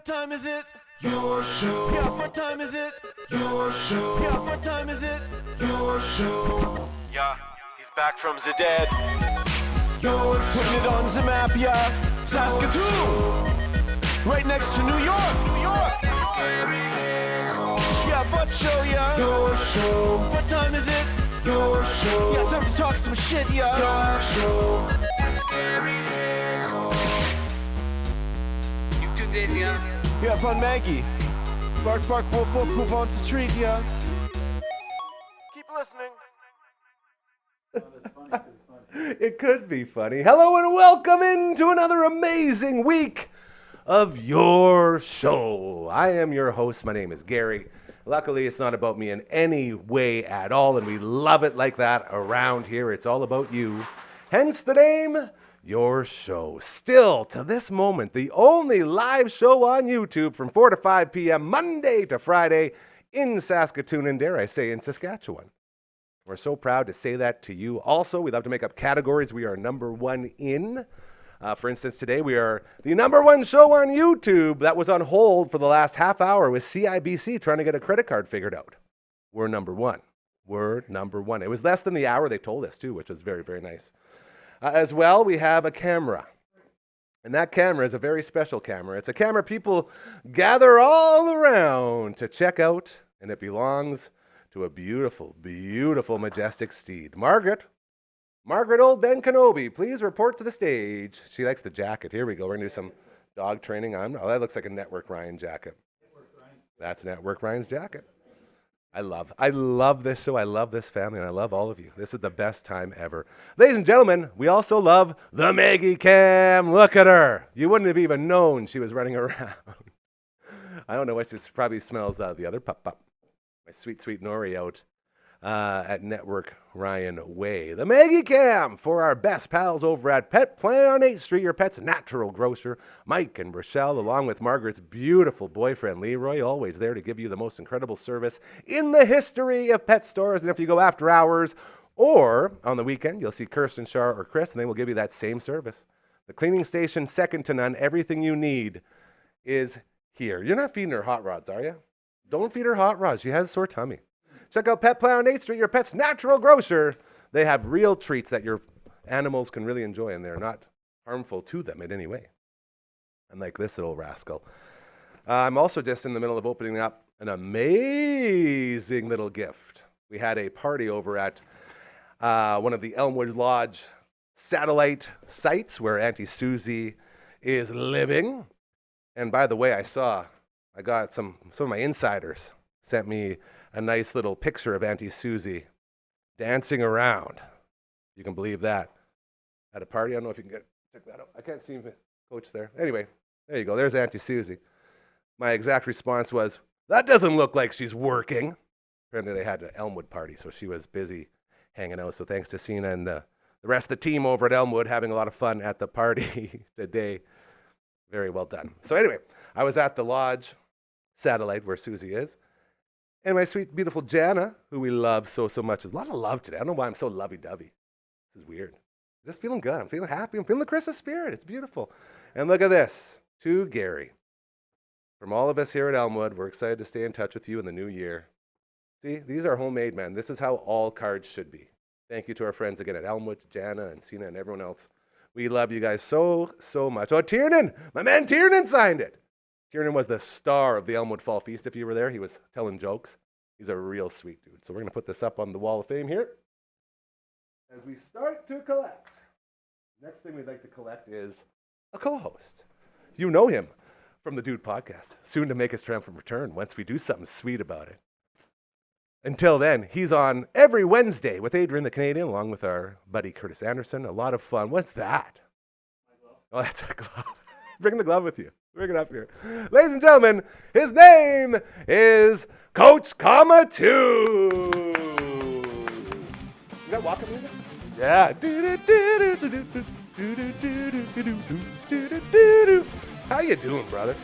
What time is it? Your show. Yeah, what time is it? Your show. Yeah, what time is it? Your show. Yeah, he's back from the dead. Your show. Putting it on the map, yeah. Saskatoon. Right next to New York. New York. Yeah, what show, yeah. Your show. What time is it? Your show. Yeah, time to talk some shit, yeah. Your show. You've tuned in, yeah? Yeah, von Maggie. Bark, bark, wolf, wolf, who wants a treat, yeah. Keep listening. It could be funny. Hello and welcome into another amazing week of your show. I am your host. My name is Gary. Luckily, it's not about me in any way at all, and we love it like that around here. It's all about you. Hence the name, Your Show. Still, to this moment, the only live show on YouTube from 4 to 5 p.m. Monday to Friday in Saskatoon and, dare I say, in Saskatchewan. We're so proud to say that to you. Also, we love to make up categories we are number one in. For instance, today we are the number one show on YouTube that was on hold for the last half hour with CIBC trying to get a credit card figured out. We're number one. We're number one. It was less than the hour they told us too, which was very, very nice. As well, we have a camera. And that camera is a very special camera. It's a camera people gather all around to check out, and it belongs to a beautiful, beautiful, majestic steed. Margaret Old Ben Kenobi, please report to the stage. She likes the jacket. Here we go. We're going to do some dog training on. Oh, that looks like a Network Ryan jacket. That's Network Ryan's jacket. I love this show. I love this family, and I love all of you. This is the best time ever. Ladies and gentlemen, we also love the Maggie Cam. Look at her. You wouldn't have even known she was running around. I don't know what she probably smells the other pup. My sweet, sweet Nori out at Network Ryan Way. The Maggie Cam for our best pals over at Pet Planet on 8th Street, your pet's natural grocer, Mike and Rochelle, along with Margaret's beautiful boyfriend, Leroy, always there to give you the most incredible service in the history of pet stores. And if you go after hours or on the weekend, you'll see Kirsten, Shar, or Chris, and they will give you that same service. The cleaning station, second to none. Everything you need is here. You're not feeding her hot rods, are you? Don't feed her hot rods. She has a sore tummy. Check out Pet Planet on 8th Street, your pet's natural grocer. They have real treats that your animals can really enjoy, and they're not harmful to them in any way. Unlike this little rascal. I'm also just in the middle of opening up an amazing little gift. We had a party over at one of the Elmwood Lodge satellite sites where Auntie Susie is living. And by the way, I got some of my insiders sent me a nice little picture of Auntie Susie dancing around. You can believe that. At a party, I don't know if you can check that out. I can't see the coach there. Anyway, there you go. There's Auntie Susie. My exact response was, that doesn't look like she's working. Apparently they had an Elmwood party, so she was busy hanging out. So thanks to Sina and the rest of the team over at Elmwood having a lot of fun at the party today. Very well done. So anyway, I was at the lodge satellite where Susie is. And my sweet, beautiful Jana, who we love so much. There's a lot of love today. I don't know why I'm so lovey-dovey. This is weird. I'm just feeling good. I'm feeling happy. I'm feeling the Christmas spirit. It's beautiful. And look at this. To Gary. From all of us here at Elmwood, we're excited to stay in touch with you in the new year. See, these are homemade, man. This is how all cards should be. Thank you to our friends again at Elmwood, Jana and Sina and everyone else. We love you guys so much. Oh, Tiernan. My man Tiernan signed it. Tiernan was the star of the Elmwood Fall Feast. If you were there, he was telling jokes. He's a real sweet dude. So we're going to put this up on the Wall of Fame here. As we start to collect, next thing we'd like to collect is a co-host. You know him from the Dude Podcast. Soon to make his triumphant return once we do something sweet about it. Until then, he's on every Wednesday with Adrian the Canadian, along with our buddy Curtis Anderson. A lot of fun. What's that? My glove. Oh, that's a glove. Bring the glove with you. Bring it up here. Ladies and gentlemen, his name is Coach Comma 2. You got walking music? Yeah. How you doing, brother?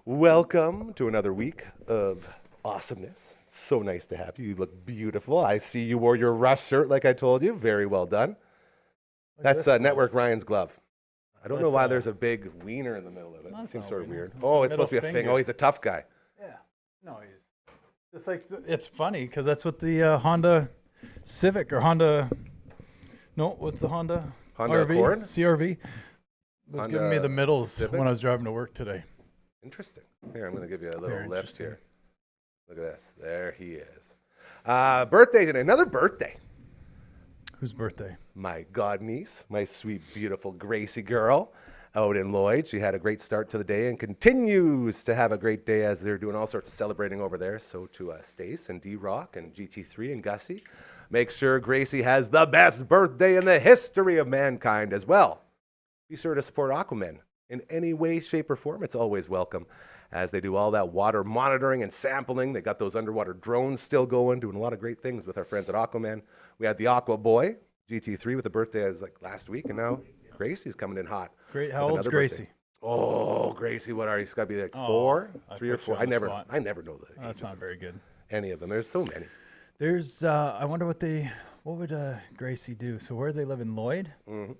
Welcome to another week of awesomeness. So nice to have you. You look beautiful. I see you wore your Rush shirt like I told you. Very well done. That's Network Ryan's glove. I don't know why there's a big wiener in the middle of it. It seems sort of weird. It's Oh, a it's supposed to be a middle thing. finger. Oh, he's a tough guy. Yeah. No, he's just like it's funny because that's what the Honda Civic or Honda. No, what's the Honda? Honda RV? Accord? CRV. Was giving me Honda the middles Civic? when I was driving to work today. Interesting. Here, I'm going to give you a little Very lift interesting. here. Look at this. There he is. Birthday today. Another birthday. Whose birthday? My godniece, my sweet, beautiful Gracie girl out in Lloyd. She had a great start to the day and continues to have a great day as they're doing all sorts of celebrating over there. So to Stace and D-Rock and GT3 and Gussie, make sure Gracie has the best birthday in the history of mankind as well. Be sure to support Aquaman in any way, shape, or form. It's always welcome as they do all that water monitoring and sampling. They got those underwater drones still going, doing a lot of great things with our friends at Aquaman. We had the Aqua Boy, GT3, with a birthday. It was like last week, and now Gracie's coming in hot. Great. with How old's another Gracie? birthday. Oh, Gracie, what are you? She's got to be like Oh, 4, I 3 or put you 4. on I the never spot. know the Oh, that's ages not of very good. any of them. There's so many. There's. I wonder what would Gracie do? So where do they live in Lloyd? Mm-hmm.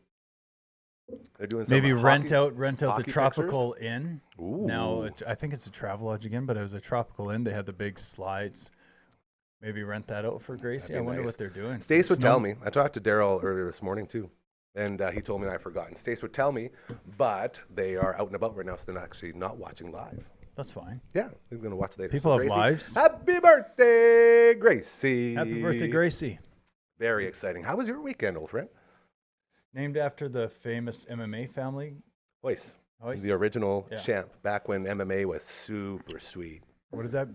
They're doing some Maybe rent hockey- out the hockey Tropical Inn. Ooh. Now I think it's a Travelodge again, but it was a Tropical Inn. They had the big slides. Maybe rent that out for Gracie. That'd I be wonder nice. what they're doing. Stace would Snow- tell me. I talked to Daryl earlier this morning too, and he told me I forgotten. Stace would tell me, but they are out and about right now, so they're actually not watching live. That's fine. Yeah, they're going to watch later. People So have Gracie, lives. Happy birthday, Gracie! Happy birthday, Gracie. Very exciting. How was your weekend, old friend? Named after the famous MMA family. Hoist. Hoist? The original Yeah. champ back when MMA was super sweet. What is that?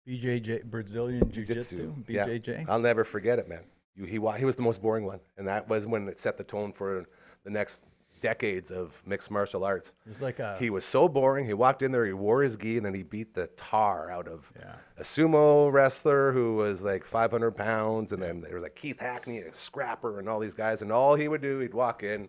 BJJ, Brazilian Jiu-Jitsu? Yeah. BJJ? I'll never forget it, man. He was the most boring one, and that was when it set the tone for the next decades of mixed martial arts. It was like a... He was so boring. He walked in there, he wore his gi, and then he beat the tar out of Yeah. a sumo wrestler who was like 500 pounds, and then there was like Keith Hackney, a scrapper, and all these guys. And all he would do, he'd walk in,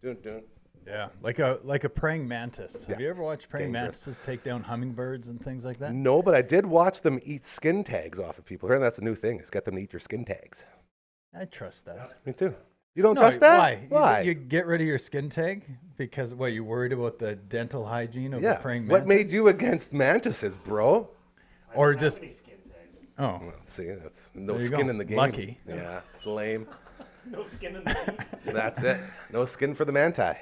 dun, dun. Yeah, like a praying mantis. Have Yeah. you ever watched praying Dangerous. mantises take down hummingbirds and things like that? No, but I did watch them eat skin tags off of people. Here, that's a new thing. It's get them to eat your skin tags. I trust that. Me too. You don't No, trust that? Why? Why? You get rid of your skin tag because what? You worried about the dental hygiene of Yeah. a praying mantis? What made you against mantises, bro? Or just? Oh, Well, see, that's no There you skin go. in the game. Lucky. Yeah, it's lame. No skin in the teeth. That's it. No skin for the manti.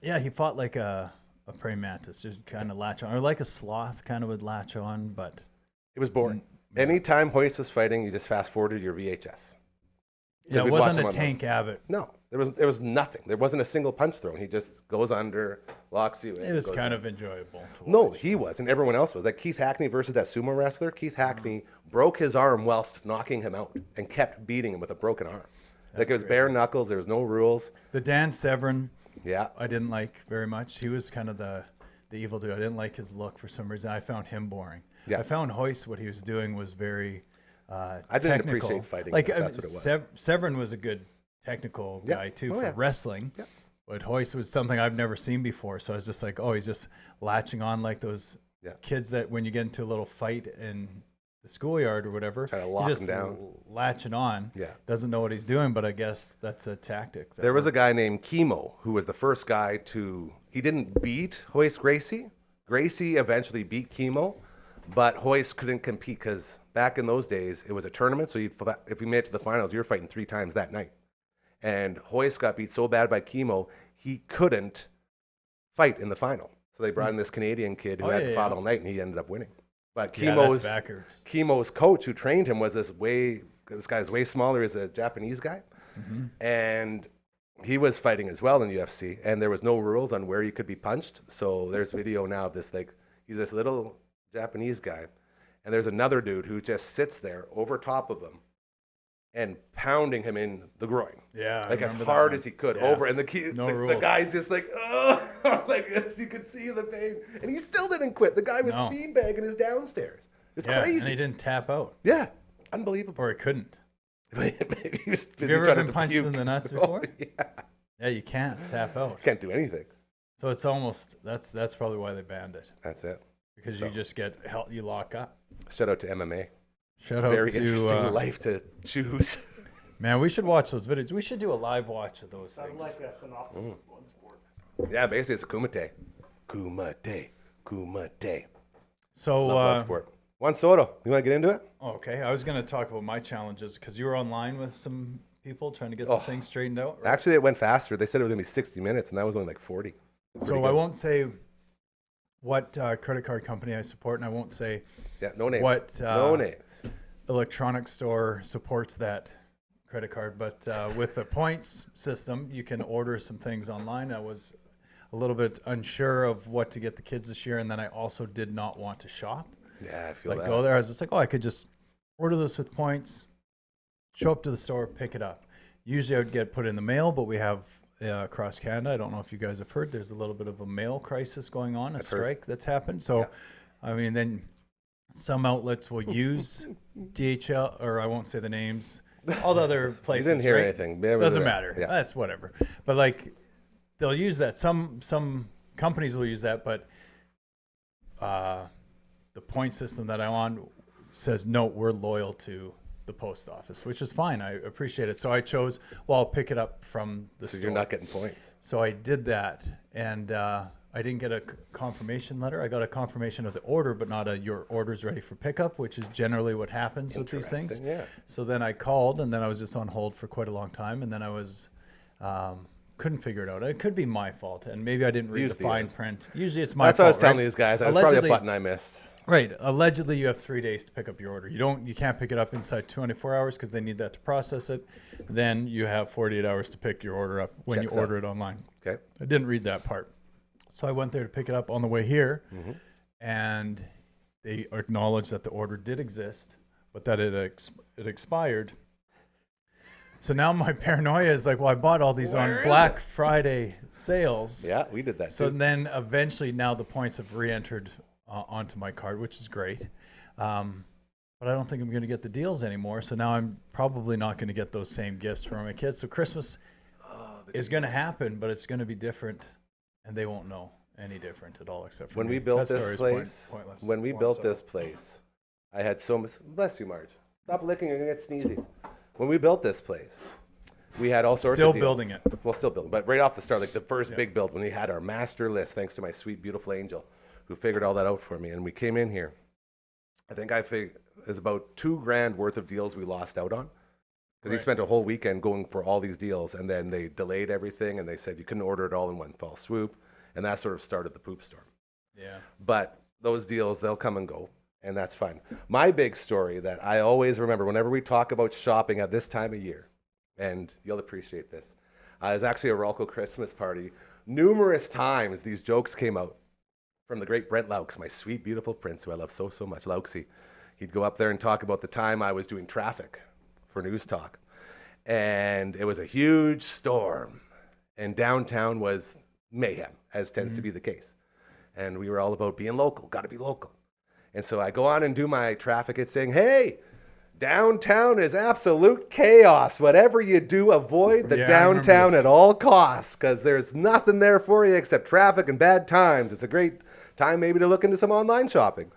yeah, he fought like a praying mantis, just kind of latch on, or like a sloth kind of would latch on, but It was boring. Anytime Hoist was fighting, you just fast forwarded your VHS. yeah, we'd it watch wasn't him a on those. Tank Abbott. No, there was nothing. There wasn't a single punch thrown. He just goes under, locks you in. It was goes kind in. of enjoyable to watch. No, he was, and everyone else was. Like Keith Hackney versus that sumo wrestler. Keith Hackney broke his arm whilst knocking him out and kept beating him with a broken arm. Like it was bare knuckles. There was no rules. The Dan Severn, Yeah. I didn't like very much. He was kind of the evil dude. I didn't like his look for some reason. I found him boring. Yeah. I found Hoist, what he was doing was very I didn't technical. appreciate fighting. Like if I that's mean, what it was. Severn was a good technical Yeah. guy too Oh, for yeah. wrestling. Yeah. But Hoist was something I've never seen before. So I was just like, oh, he's just latching on like those Yeah. kids that when you get into a little fight in the schoolyard or whatever, Try to he lock just him down. latching on. Yeah. Doesn't know what he's doing, but I guess that's a tactic. That There was a works. guy named Chemo who was the first guy to. He didn't beat Hoist Gracie. Gracie eventually beat Chemo, but Hoist couldn't compete because back in those days it was a tournament. So if you made it to the finals, you were fighting 3 times that night. And Hoist got beat so bad by Chemo, he couldn't fight in the final. So they brought in this Canadian kid who Oh, had yeah, fought yeah. all night, and he ended up winning. But Yeah, Chemo's that's backwards. Chemo's coach who trained him was this guy's way smaller, he's a Japanese guy. And he was fighting as well in UFC, and there was no rules on where you could be punched. So there's video now of this, like, he's this little Japanese guy, and there's another dude who just sits there over top of him and pounding him in the groin. Yeah, I Like as remember that hard one. as he could Yeah. over, and No the rules. guy's just like, oh, like as you could see the pain, and he still didn't quit. The guy was No. speed bagging his downstairs. It's Yeah, crazy. and he didn't tap out, Yeah, unbelievable. or he couldn't. Maybe he was busy you ever trying been to punched in puke. the nuts Oh, before? yeah. Yeah, you can't tap out. Can't do anything. So it's almost that's probably why they banned it, That's it. because So. you just get you lock up. Shout out to MMA. Shout out Very to interesting life to choose. man. We should watch those videos. We should do a live watch of those Sound things. like a synopsis of one sport. Yeah, basically it's a kumite. Kumite. Kumite. So, Love that sport. Juan Soto, you want to get into it? okay, I was going to talk about my challenges because you were online with some people trying to get some things straightened out. Right? Actually, it went faster. They said it was going to be 60 minutes, and that was only like 40. So I won't say what credit card company I support, and I won't say Yeah, no names. what no names. electronics store supports that credit card. But with the points system, you can order some things online. I was a little bit unsure of what to get the kids this year, and then I also did not want to shop. Yeah, I feel that. Go there. I was just like, oh, I could just order this with points, show up to the store, pick it up. Usually I would get put in the mail, but we have across Canada, I don't know if you guys have heard, there's a little bit of a mail crisis going on, a strike that's happened. So, I mean, then some outlets will use DHL, or I won't say the names, all the other places. You didn't hear right? anything. Doesn't matter. Yeah. That's whatever. But like, they'll use that. Some companies will use that, but the point system that I'm on says, no, we're loyal to the post office, which is fine. I appreciate it. So I chose, well, I'll pick it up from the store. So you're not getting points. So I did that, and I didn't get a confirmation letter. I got a confirmation of the order, but not your order's ready for pickup, which is generally what happens with these things. Yeah. So then I called, and then I was just on hold for quite a long time, and then I was couldn't figure it out. It could be my fault, and maybe I didn't read the fine print. Usually it's my fault. That's what I was telling right? these guys. It was probably a button I missed. Right. Allegedly, you have 3 days to pick up your order. You can't pick it up inside 24 hours because they need that to process it. Then you have 48 hours to pick your order up when Checks you out. order it online. Okay. I didn't read that part. So I went there to pick it up on the way here, and they acknowledged that the order did exist, but that it expired. So now my paranoia is like, well, I bought all these on Black Friday sales. Yeah, we did that So too. then eventually now the points have re-entered onto my card, which is great. But I don't think I'm going to get the deals anymore. So now I'm probably not going to get those same gifts for my kids. So Christmas is going to happen, but it's going to be different, and they won't know any different at all except for When me. we built That this story's place, pointless. when we built this place, I had so much. Bless you, Marge. Stop licking. You're gonna get sneezies. When we built this place, we had all sorts Still of deals. building it. Well, still building, but right off the start, like the first big build, when we had our master list, thanks to my sweet, beautiful angel, who figured all that out for me, and we came in here. I think there's about $2,000 worth of deals we lost out on. Because he spent a whole weekend going for all these deals, and then they delayed everything, and they said you couldn't order it all in one fell swoop, and that sort of started the poop storm. Yeah. But those deals, they'll come and go, and that's fine. My big story that I always remember whenever we talk about shopping at this time of year, and you'll appreciate this, it was actually a Rolco Christmas party. Numerous times these jokes came out from the great Brent Laux, my sweet, beautiful prince, who I love so, so much, Lauxie. He'd go up there and talk about the time I was doing traffic for News Talk. And it was a huge storm. And downtown was mayhem, as tends to be the case. And we were all about being local, got to be local. And so I go on and do my traffic at saying, hey, downtown is absolute chaos. Whatever you do, avoid the downtown at all costs, because there's nothing there for you except traffic and bad times. It's a great time maybe to look into some online shopping.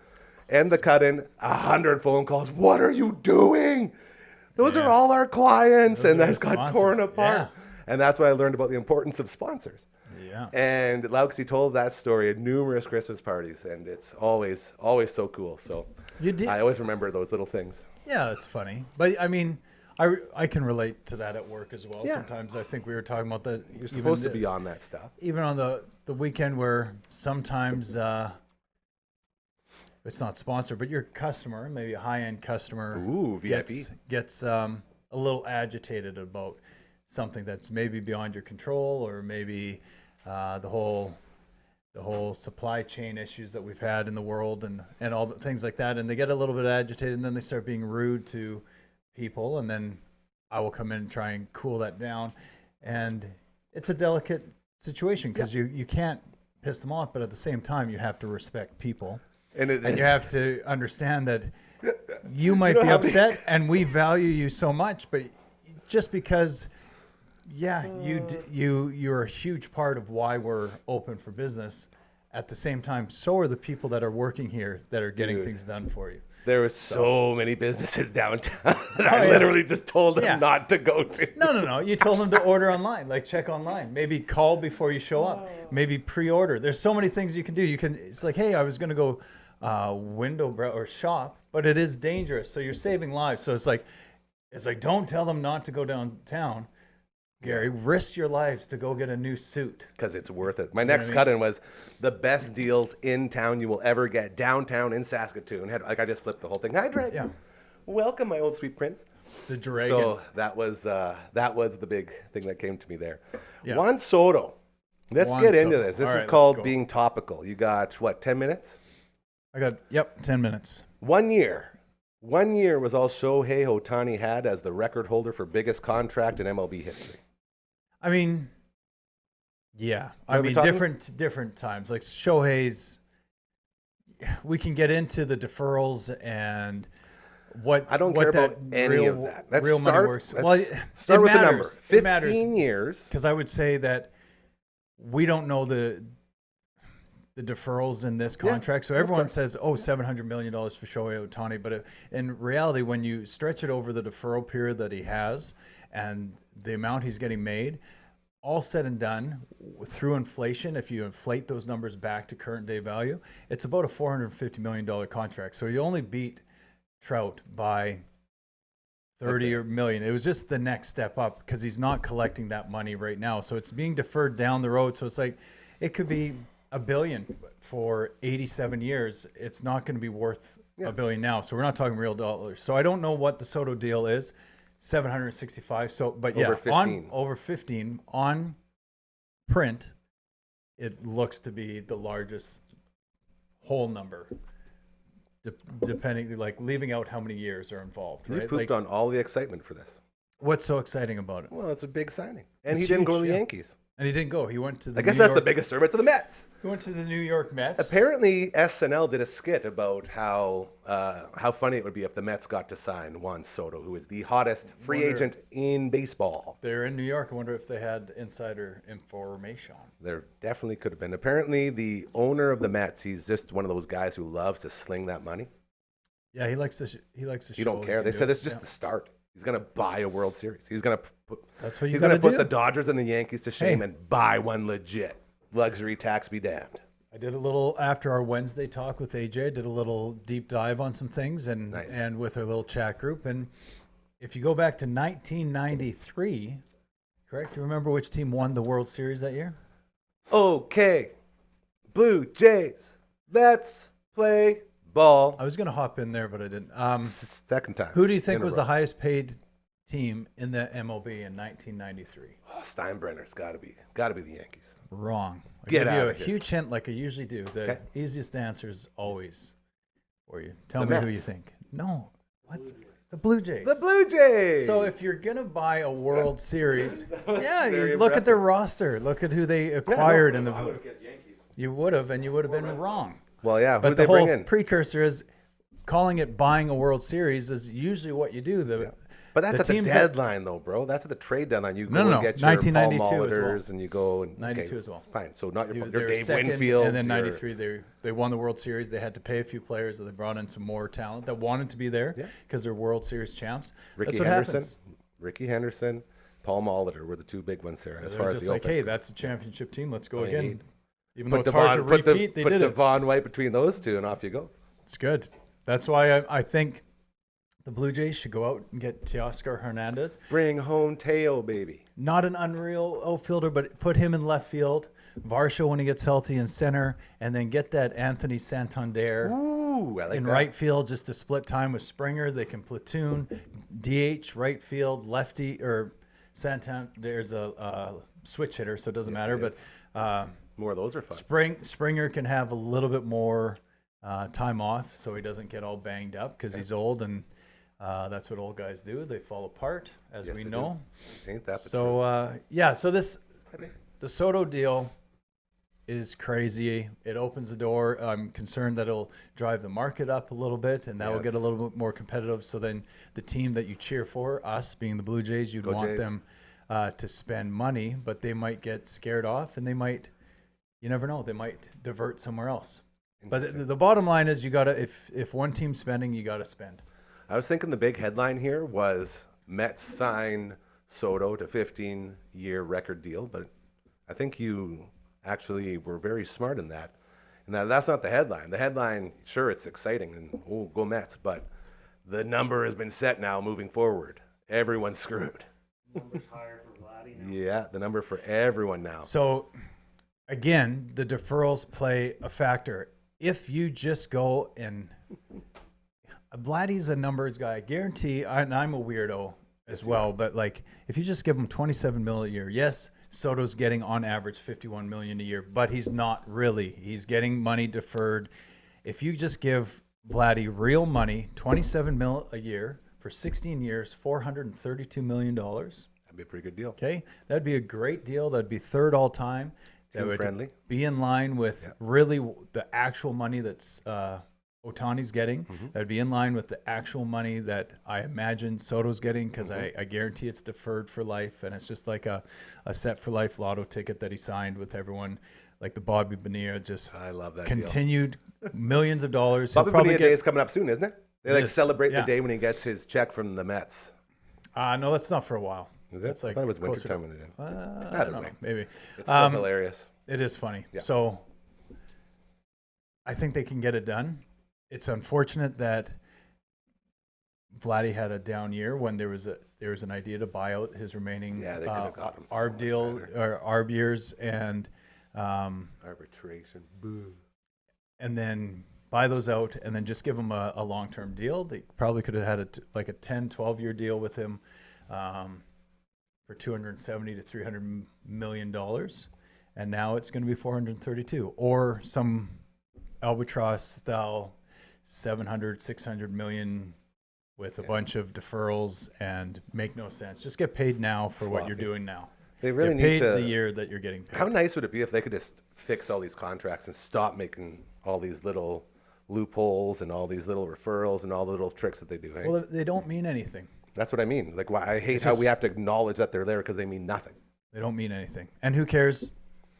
And the cut-in, 100 phone calls. What are you doing? Those are all our clients. Those and are I the got torn sponsors. apart. And that's why I learned about the importance of sponsors. Yeah. And Lauxie told that story at numerous Christmas parties, and it's always so cool. So You did. I always remember those little things. Yeah, it's funny. But I mean, I can relate to that at work as well. Yeah. Sometimes I think we were talking about that. You're supposed to be on that stuff. Even on the weekend where sometimes it's not sponsored, but your customer, maybe a high-end customer, Ooh, VIP. gets a little agitated about something that's maybe beyond your control, or maybe the whole supply chain issues that we've had in the world and all the things like that, and they get a little bit agitated, and then they start being rude to people, and then I will come in and try and cool that down, and it's a delicate situation because you can't piss them off, but at the same time you have to respect people, and you have to understand that you might be upset, and we value you so much, but just because. Yeah, you're a huge part of why we're open for business. at the same time, so are the people that are working here that are getting Dude. things done for you. There were so many businesses downtown that Oh, I yeah. literally just told them Yeah. not to go to. No. You told them to order online, like check online. Maybe call before you show up. Maybe pre-order. There's so many things you can do. It's like, hey, I was going to go or shop, but it is dangerous. So you're saving lives. So it's like, don't tell them not to go downtown. Gary, risk your lives to go get a new suit. Because it's worth it. My know what next I mean? cut-in was the best deals in town you will ever get downtown in Saskatoon. I just flipped the whole thing. Hi, Dragon. Yeah. Welcome, my old sweet prince. The dragon. So that was the big thing that came to me there. Yeah. Juan Soto. Let's Juan get into Soto. this. This All is right, let's called go. being topical. You got, what, 10 minutes? I got, 10 minutes. 1 year. 1 year was all Shohei Ohtani had as the record holder for biggest contract in MLB history. I mean, yeah. Are I we mean, talking? different times. Like Shohei's, we can get into the deferrals and what I don't what care that about any of that. Let's real money start, works. let's Well, start it with the matters. number. It matters 15 years. because I would say that we don't know the deferrals in this contract. So everyone says, oh, $700 million for Shohei Ohtani. But in reality, when you stretch it over the deferral period that he has and the amount he's getting made, all said and done, through inflation, if you inflate those numbers back to current day value, it's about a $450 million contract. So you only beat Trout by 30 or million. It was just the next step up because he's not collecting that money right now. So it's being deferred down the road. So it's like, it could be $1 billion for 87 years. It's not going to be worth $1 billion now. So we're not talking real dollars. So I don't know what the Soto deal is. 765. So, but yeah, Over 15. over 15 on print, it looks to be the largest whole number. Depending, like leaving out how many years are involved. You Right? pooped on all the excitement for this. What's so exciting about it? Well, it's a big signing. And It's he didn't go to huge, the yeah. Yankees. And he didn't go. He went to the. I guess New that's York, the biggest servant to the Mets. He went to the New York Mets. Apparently, SNL did a skit about how funny it would be if the Mets got to sign Juan Soto, who is the hottest free agent in baseball. They're in New York. I wonder if they had insider information. There definitely could have been. Apparently, the owner of the Mets, he's just one of those guys who loves to sling that money. Yeah, he likes to. He likes to. You don't care. They said it's just the start. He's going to buy a World Series. He's going to put. That's what you He's got going to to put do. the Dodgers and the Yankees to shame Hey. and buy one legit. Luxury tax be damned. I did a little after our Wednesday talk with AJ. I did a little deep dive on some things and Nice. and with our little chat group. And if you go back to 1993, correct? You remember which team won the World Series that year? Okay, Blue Jays, let's play ball. I was going to hop in there, but I didn't. Second time. Who do you think in a was the row. highest paid team in the MLB in 1993? Oh, Steinbrenner's got to be the Yankees. Wrong. I'll Get give you outta a here. huge hint like I usually do. The Okay. easiest answer is always for you. Tell The me who Mets. you think. No. What? The Blue Jays. The Blue Jays. So if you're going to buy a World Series, yeah, very you look at their impressive. roster. Look at who they acquired in the You would have, and you would have been wrong. well, yeah, who But they the whole bring in? precursor is calling it buying a World Series is usually what you do. But that's the at the teams that- deadline, though, bro. That's at the trade deadline. You go No, and get your 1992 Paul as well. Molitor's and you go and 92 as well. Fine. So not your They were Dave second, Winfield. and then '93 they won the World Series. They had to pay a few players, and they brought in some more talent that wanted to be there Yeah. because they're World Series champs. Ricky That's what Henderson. happens. Ricky Henderson, Paul Molitor were the two big ones there as They're far as just the like, offense hey, goes. that's a championship team. Let's go all you again. need. Even though Put it's hard to put repeat, they put did it. Devon White between those two, and off you go. It's good. That's why I think the Blue Jays should go out and get Teoscar Hernandez. Bring home Teo, baby. Not an unreal outfielder, but put him in left field. Varsho when he gets healthy in center, and then get that Anthony Santander Ooh, I like in that. right field just to split time with Springer. They can platoon DH right field, lefty or Santander's a switch hitter, so it doesn't Yes, matter. he But More of those are fun. Springer can have a little bit more time off, so he doesn't get all banged up because he's old, and that's what old guys do. They fall apart, as Yes, we they know. do. Ain't that the So so truth? the Soto deal is crazy. It opens the door. I'm concerned that it'll drive the market up a little bit, and that will get a Yes. little bit more competitive. So then the team that you cheer for, us being the Blue Jays, you'd Go want Jays. them to spend money, but they might get scared off, and they might you never know. They might divert somewhere else. But the bottom line is you got to, if one team's spending, you got to spend. I was thinking the big headline here was Mets sign Soto to 15-year record deal, but I think you actually were very smart in that. And that's not the headline. The headline, sure, it's exciting and oh, go Mets, but the number has been set now moving forward. Everyone's screwed. Numbers higher for Vladdy now. Yeah, the number for everyone now. So, again, the deferrals play a factor. If you just go and Vladdy's a numbers guy, I guarantee, and I'm a weirdo as well, but like if you just give him 27 mil a year, yes, Soto's getting on average 51 million a year, but he's not really. He's getting money deferred. If you just give Vladdy real money, 27 mil a year for 16 years, $432 million. That'd be a pretty good deal. Okay, that'd be a great deal. That'd be third all time. That Team would friendly. be in line with really the actual money that's Ohtani's getting. That'd be in line with the actual money that I imagine Soto's getting, because I guarantee it's deferred for life, and it's just like a set for life lotto ticket that he signed with everyone, like the Bobby Bonilla, just I love that continued millions of dollars. deal. Bobby Bonilla Day is coming up soon, isn't it? They like is, celebrate yeah. the day when he gets his check from the Mets. No, that's not for a while. Is it? That's I like thought it was closer winter time to- when it did. I don't know, way. maybe. It's still hilarious. It is funny. Yeah. So I think they can get it done. It's unfortunate that Vladdy had a down year when there was an idea to buy out his remaining Yeah, they could have got him so ARB much deal better. or ARB years and Arbitration. Boo. and then buy those out and then just give him a long-term deal. They probably could have had like a 10, 12-year deal with him for $270 to $300 million. And now it's going to be 432 or some albatross style 700, 600 million with a bunch of deferrals and make no sense. Just get paid now for what you're Sloppy. doing now. They really get need paid to. the year that you're getting paid. How nice would it be if they could just fix all these contracts and stop making all these little loopholes and all these little referrals and all the little tricks that they do? Hey? Well, they don't mean anything. That's what I mean. Like, why I hate It's how just- we have to acknowledge that they're there because they mean nothing. They don't mean anything. And who cares?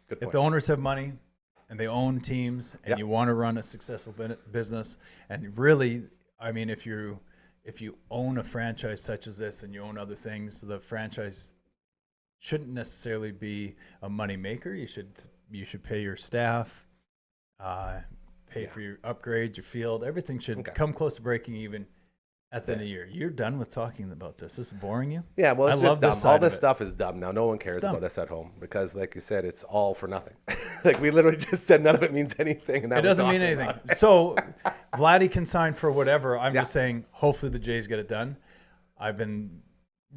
Good If point. the owners have money and they own teams and Yep. you want to run a successful business, and really, I mean, if you own a franchise such as this and you own other things, the franchise shouldn't necessarily be a money maker. You should pay your staff, pay for your upgrades, your field. Everything should come close to breaking even at the end of the year. You're done with talking about this. This is boring you? Yeah, well, it's I just love this dumb. side All of this it. stuff is dumb now. No one cares dumb. about this at home because, like you said, it's all for nothing. Like we literally just said, none of it means anything. And now It we're doesn't mean talking anything. about it. So Vladdy can sign for whatever. I'm Yeah. just saying, hopefully the Jays get it done. I've been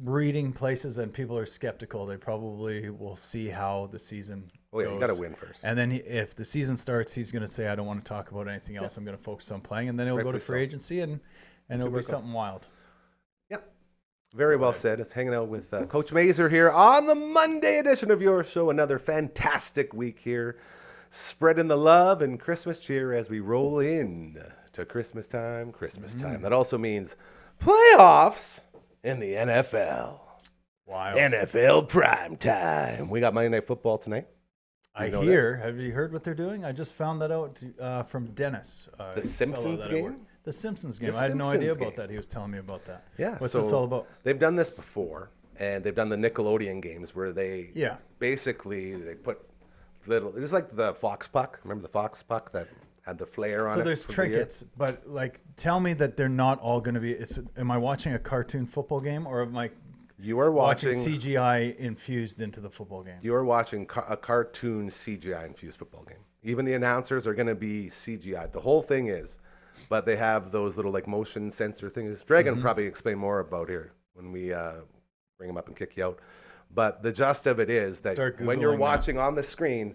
reading places and people are skeptical. They probably will see how the season Oh yeah, goes. you got to win first. And then if the season starts, he's going to say, I don't want to talk about anything else. I'm going to focus on playing. And then he'll go to Rightfully free so. agency and it'll Super be cool. something wild. Yep. Very well said. It's hanging out with Coach Mazer here on the Monday edition of your show. Another fantastic week here. Spreading the love and Christmas cheer as we roll in to Christmas time. That also means playoffs in the NFL. Wild. NFL prime time. We got Monday Night Football tonight. I know hear. Have you heard what they're doing? I just found that out from Dennis. The Simpsons game? The Simpsons game. The I had no idea Simpsons about game. that. He was telling me about that. Yeah. What's so this all about? They've done this before, and they've done the Nickelodeon games where they basically they put little. It's like the Fox Puck. Remember the Fox Puck that had the flare on it? So there's for the year? trinkets, but like, tell me that they're not all going to be. Am I watching a cartoon football game, or am I You are watching watching. CGI infused into the football game? You are watching a cartoon CGI infused football game. Even the announcers are going to be CGI. The whole thing is, but they have those little like motion sensor things. Dragon will probably explain more about here when we bring him up and kick you out. But the gist of it is that Start when you're Googling that. watching on the screen,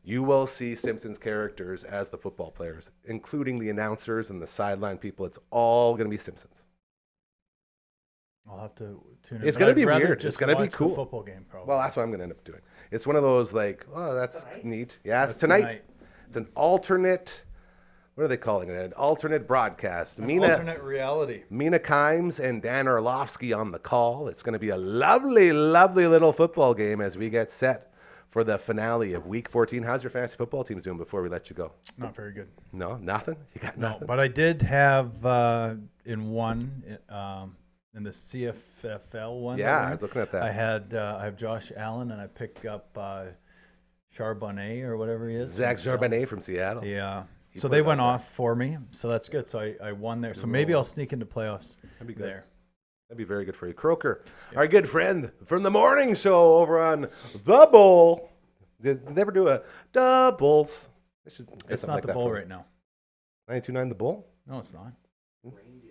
you will see Simpsons characters as the football players, including the announcers and the sideline people. It's all going to be Simpsons. I'll have to tune in. It's but gonna I'd be rather weird. It's just gonna be watch the cool. football game, probably. Well, that's what I'm going to end up doing. It's one of those like, oh, that's neat. Yeah, it's That's tonight. It's an alternate. What are they calling it? An alternate broadcast. Alternate reality. Mina Kimes and Dan Orlovsky on the call. It's going to be a lovely, lovely little football game as we get set for the finale of Week 14. How's your fantasy football teams doing before we let you go? Not very good. No, nothing? You got No, nothing? but I did have in the CFFL one. Yeah, that I was looking at that. I have Josh Allen, and I picked up Charbonnet or whatever he is. Zach from Charbonnet from Seattle. Yeah. He So played they went that well. off for me, so that's good. So I won there. So maybe I'll sneak into playoffs That'd be good. there. That'd be very good for you. Croker, our good friend from the morning show over on The Bull. They never do a doubles. They should get It's something not like the that bull for right now. 92.9 The Bull? No, it's not.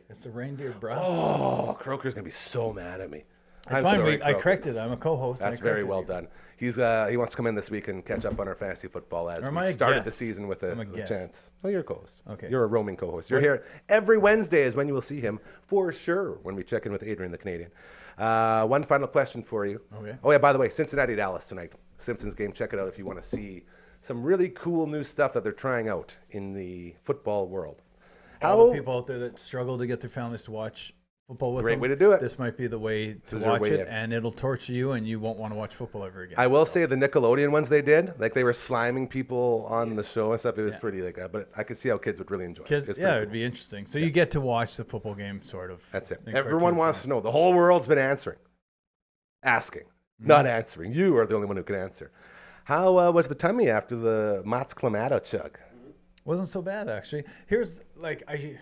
It's a reindeer, bro. Oh, Croker's going to be so mad at me. It's I'm fine. sorry, I Croker. corrected. I'm a co-host. and I That's very corrected well you. done. He wants to come in this week and catch up on our fantasy football as Or am we I a started the guest? season with I'm a a guest. chance. Oh, you're a co-host. Okay. You're a roaming co-host. You're here every Wednesday is when you will see him for sure when we check in with Adrian the Canadian. One final question for you. Okay. Oh, yeah, by the way, Cincinnati Dallas tonight. Simpsons game. Check it out if you want to see some really cool new stuff that they're trying out in the football world. All the people out there that struggle to get their families to watch football with Great them, way to do it. This might be the way to is your watch way it, in. and it'll torture you, and you won't want to watch football ever again. I will say the Nickelodeon ones they did, like they were sliming people on the show and stuff. It was Yeah. pretty but I could see how kids would really enjoy it. Kids, It's yeah, pretty it'd cool. be interesting. So you get to watch the football game, sort of. That's it. in Everyone cartoon wants form. to know. The whole world's been asking, not answering. You are the only one who can answer. How was the tummy after the Mats Clamato chug? Wasn't so bad actually. Here's like I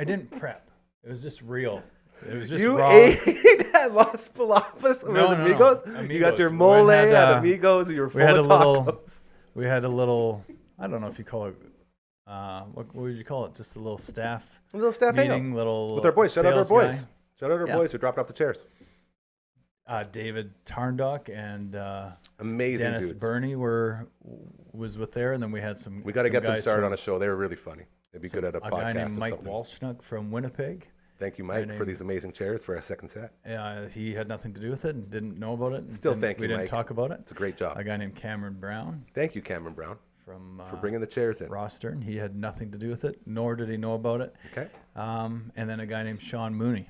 didn't prep. It was just real. It was just You raw. ate at Las Palapas or No, the no, Amigos? no. You got your Amigos. We mole had, at Amigos and you were full We had a of little. tacos. We had a little. I don't know if you call it. What would you call it? Just a little staff A little staff hangout meeting. Little with our boys. Shout out our sales boys. guy. Shout out our Yeah. boys who dropped off the chairs. David Tarndock and Amazing Dennis dudes. Burney was with there, and then we had some. We got to some get them guys started from- on a show. They were really funny. They'd be good at a podcast. A guy named or Mike something. Walshnuck from Winnipeg. Thank you, Mike, for named- these amazing chairs for our second set. He had nothing to do with it and didn't know about it. and Still didn't- thank you, We didn't Mike. talk about it. It's a great job. A guy named Cameron Brown Thank you, Cameron Brown, from for bringing the chairs in. Rostern. He had nothing to do with it, nor did he know about it. Okay. And then a guy named Sean Mooney.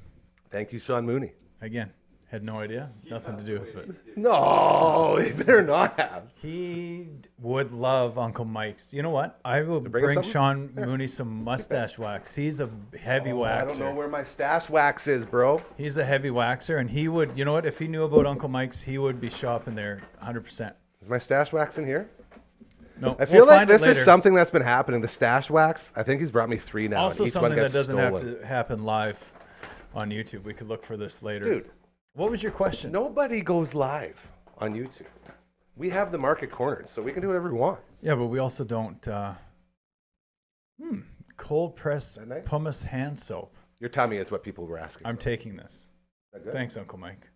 Thank you, Sean Mooney. Again, had no idea, nothing to do with it. No, they better not have. He would love Uncle Mike's. You know what? I will bring him bring something? Sean Mooney some mustache wax. He's a heavy waxer. I don't know where my stash wax is, bro. He's a heavy waxer, and he would, you know what? If he knew about Uncle Mike's, he would be shopping there 100%. Is my stash wax in here? No, I feel we'll like find it this is later. something that's been happening. The stash wax, I think he's brought me 3 now. Also and each one something that gets doesn't stolen. have to happen live on YouTube. We could look for this later. Dude, What was your question? nobody goes live on YouTube. We have the market cornered, so we can do whatever we want. Yeah, but we also don't. Cold press that nice? pumice hand soap. Your tummy is what people were asking. I'm taking this. Is that good? Thanks, Uncle Mike.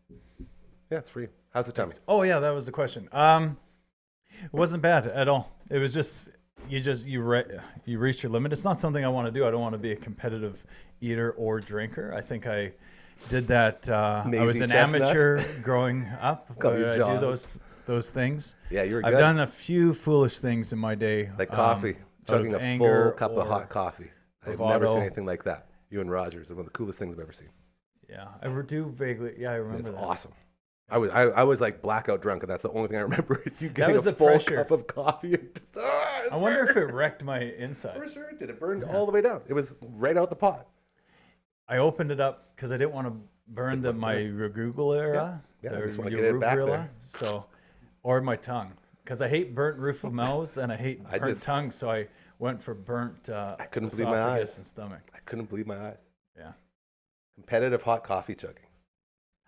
Yeah, it's for you. How's the tummy? Oh yeah, that was the question. It wasn't bad at all. It was just you reach your limit. It's not something I want to do. I don't want to be a competitive eater or drinker. I think I did that. I was Maisie an Chestnut. amateur growing up. Got your I do jaws. those things. Yeah, you were I've good. done a few foolish things in my day. Like coffee, out of chugging a anger full cup of or hot coffee. I've never seen bravado. anything like that. You and Rogers are one of the coolest things I've ever seen. Yeah, I do vaguely. Yeah, I remember It's that. awesome. I was like blackout drunk, and that's the only thing I remember. Is you getting was a the full pressure. cup of coffee. And just, I wonder if it wrecked my inside. For sure it did. It burned all the way down. It was right out the pot. I opened it up because I didn't want to burn my rugugula area. Yeah, the you just wanna get it back uruvula, there. So, or my tongue, because I hate burnt roof of mouths and I hate I burnt just- tongue. So I went for burnt I couldn't believe my esophagus eyes. and stomach. I couldn't believe my eyes. Yeah, Competitive hot coffee chugging.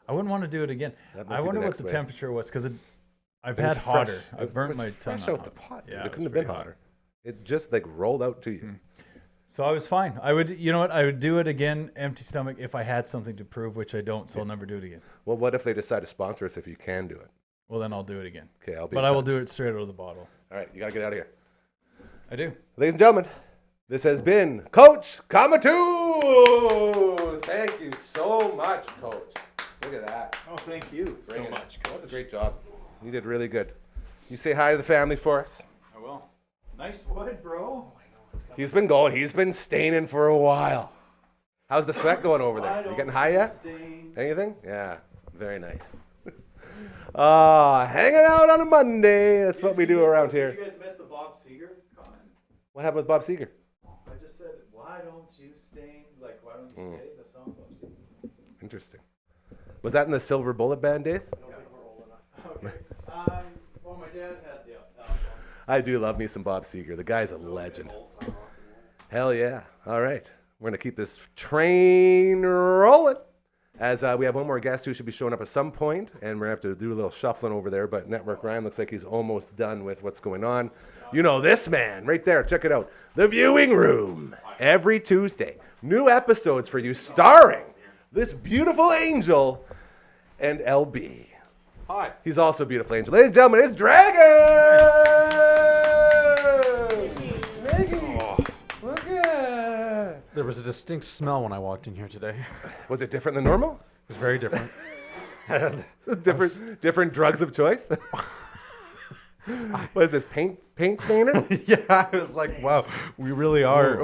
I wouldn't want to do it again. That might I be the wonder what next the wave. temperature was because I've It was had hotter. fresh. It I've burnt was my tongue fresh out the pot. Yeah, Dude. it It couldn't was have been pretty hot. hotter. It just like rolled out to you. So I was fine. I would, you know what? I would do it again, empty stomach, if I had something to prove, which I don't. So I'll never do it again. Well, what if they decide to sponsor us if you can do it? Well, then I'll do it again. Okay, I'll be. But in I will touch. do it straight out of the bottle. All right, you gotta get out of here. I do. Ladies and gentlemen, this has been Coach Kamatu. Thank you so much, Coach. Look at that. Oh, thank you Bringing it. That was a great job. You did really good. You say hi to the family for us. I will. Nice wood, bro. He's been going. He's been staining for a while. How's the sweat going over there? You getting high yet? Anything? Yeah. Very nice. Hanging out on a Monday. That's what we do around here. Did you guys miss the Bob Seger comment? What happened with Bob Seger? I just said, why don't you stay the song Bob Seger? Interesting. Was that in the Silver Bullet Band days? Okay. Well, my dad had the album. I do love me some Bob Seger. The guy's a legend. Hell yeah. All right. We're going to keep this train rolling. As we have one more guest who should be showing up at some point, and we're going to have to do a little shuffling over there, but Network Ryan looks like he's almost done with what's going on. You know this man right there. Check it out. The Viewing Room. Every Tuesday. New episodes for you starring this beautiful angel and LB. Hi. He's also a beautiful angel. Ladies and gentlemen, it's Dragon! Maggie! Look at... There was a distinct smell when I walked in here today. Was it different than normal? It was very different. Different drugs of choice? What is this, paint stainer? Yeah, I was like, wow, we really are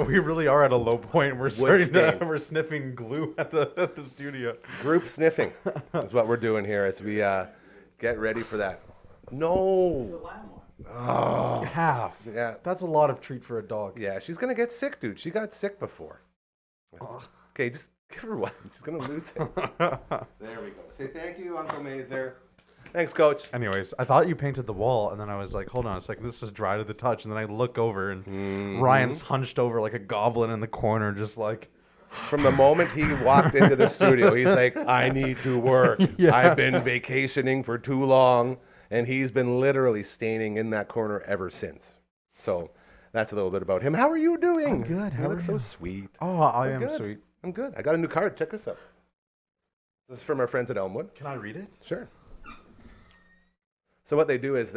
at a low point. We're we're sniffing glue at the studio. Group sniffing is what we're doing here as we get ready for that. No. Oh. Half. Yeah. That's a lot of treat for a dog. Yeah, she's going to get sick, dude. She got sick before. Okay, just give her one. She's going to lose it. There we go. Say thank you, Uncle Mazer. Thanks, Coach. Anyways, I thought you painted the wall, and then I was like, hold on a second, this is dry to the touch. And then I look over, and Ryan's hunched over like a goblin in the corner, just like... From the moment he walked into the studio, he's like, I need to work. Yeah. I've been vacationing for too long, and he's been literally staining in that corner ever since. So that's a little bit about him. How are you doing? I'm good. You How look are so you? sweet. Oh, I I'm am good. sweet. I'm good. I got a new card. Check this out. This is from our friends at Elmwood. Can I read it? Sure. So what they do is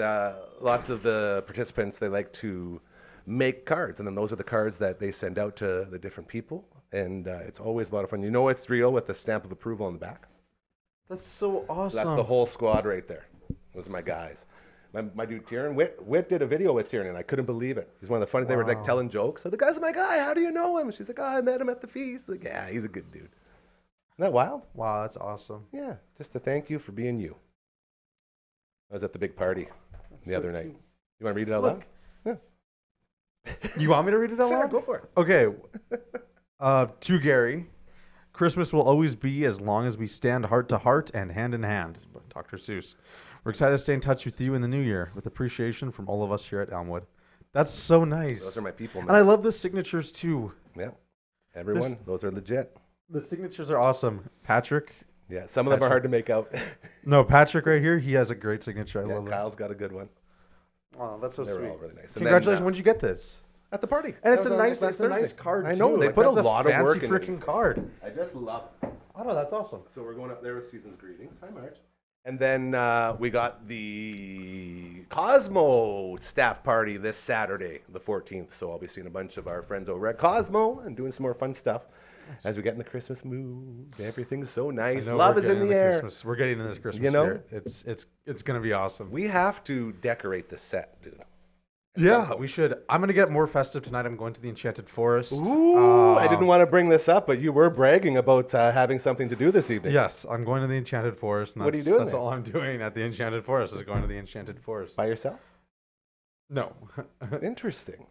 lots of the participants, they like to make cards, and then those are the cards that they send out to the different people, and it's always a lot of fun. You know it's real with the stamp of approval on the back. That's so awesome. So that's the whole squad right there. Those are my guys. My dude Tieran, Whit did a video with Tieran, and I couldn't believe it. He's one of the funny, they were like telling jokes. So the guy's like, hi, how do you know him? She's like, I met him at the feast. Like, yeah, he's a good dude. Isn't that wild? Wow, that's awesome. Yeah, just to thank you for being you. I was at the big party the other night. You want to read it out loud? Yeah. You want me to read it out Sure, loud? go for it. Okay. To Gary, Christmas will always be as long as we stand heart to heart and hand in hand. Dr. Seuss. We're excited to stay in touch with you in the new year with appreciation from all of us here at Elmwood. That's so nice. Those are my people, man. And I love the signatures too. Yeah, everyone. Those are legit. The signatures are awesome. Patrick. Yeah, some of them are hard to make out. No, Patrick right here, he has a great signature. I love Kyle's got a good one. that. Oh, that's so They were sweet. all really nice. And Congratulations. then, when did you get this? at the party. And That it's a was on nice, last it's a nice Thursday. card I too. know, they Like, put a that's lot of work fancy into freaking this. card. I just love it. Oh no, that's awesome. So we're going up there with season's greetings. Hi, Marge. And then we got the Cosmo staff party this Saturday, the 14th. So I'll be seeing a bunch of our friends over at Cosmo and doing some more fun stuff as we get in the Christmas mood. Everything's so nice. I know Love we're is in getting the air. Christmas. We're getting in this Christmas You know? spirit. It's gonna be awesome. We have to decorate the set, dude. Yeah, we should. I'm gonna get more festive tonight. I'm going to the Enchanted Forest. Ooh, I didn't want to bring this up, but you were bragging about having something to do this evening. Yes, I'm going to the Enchanted Forest. And What are you doing That's there? all I'm doing at the Enchanted Forest is going to the Enchanted Forest. By yourself? No, Interesting.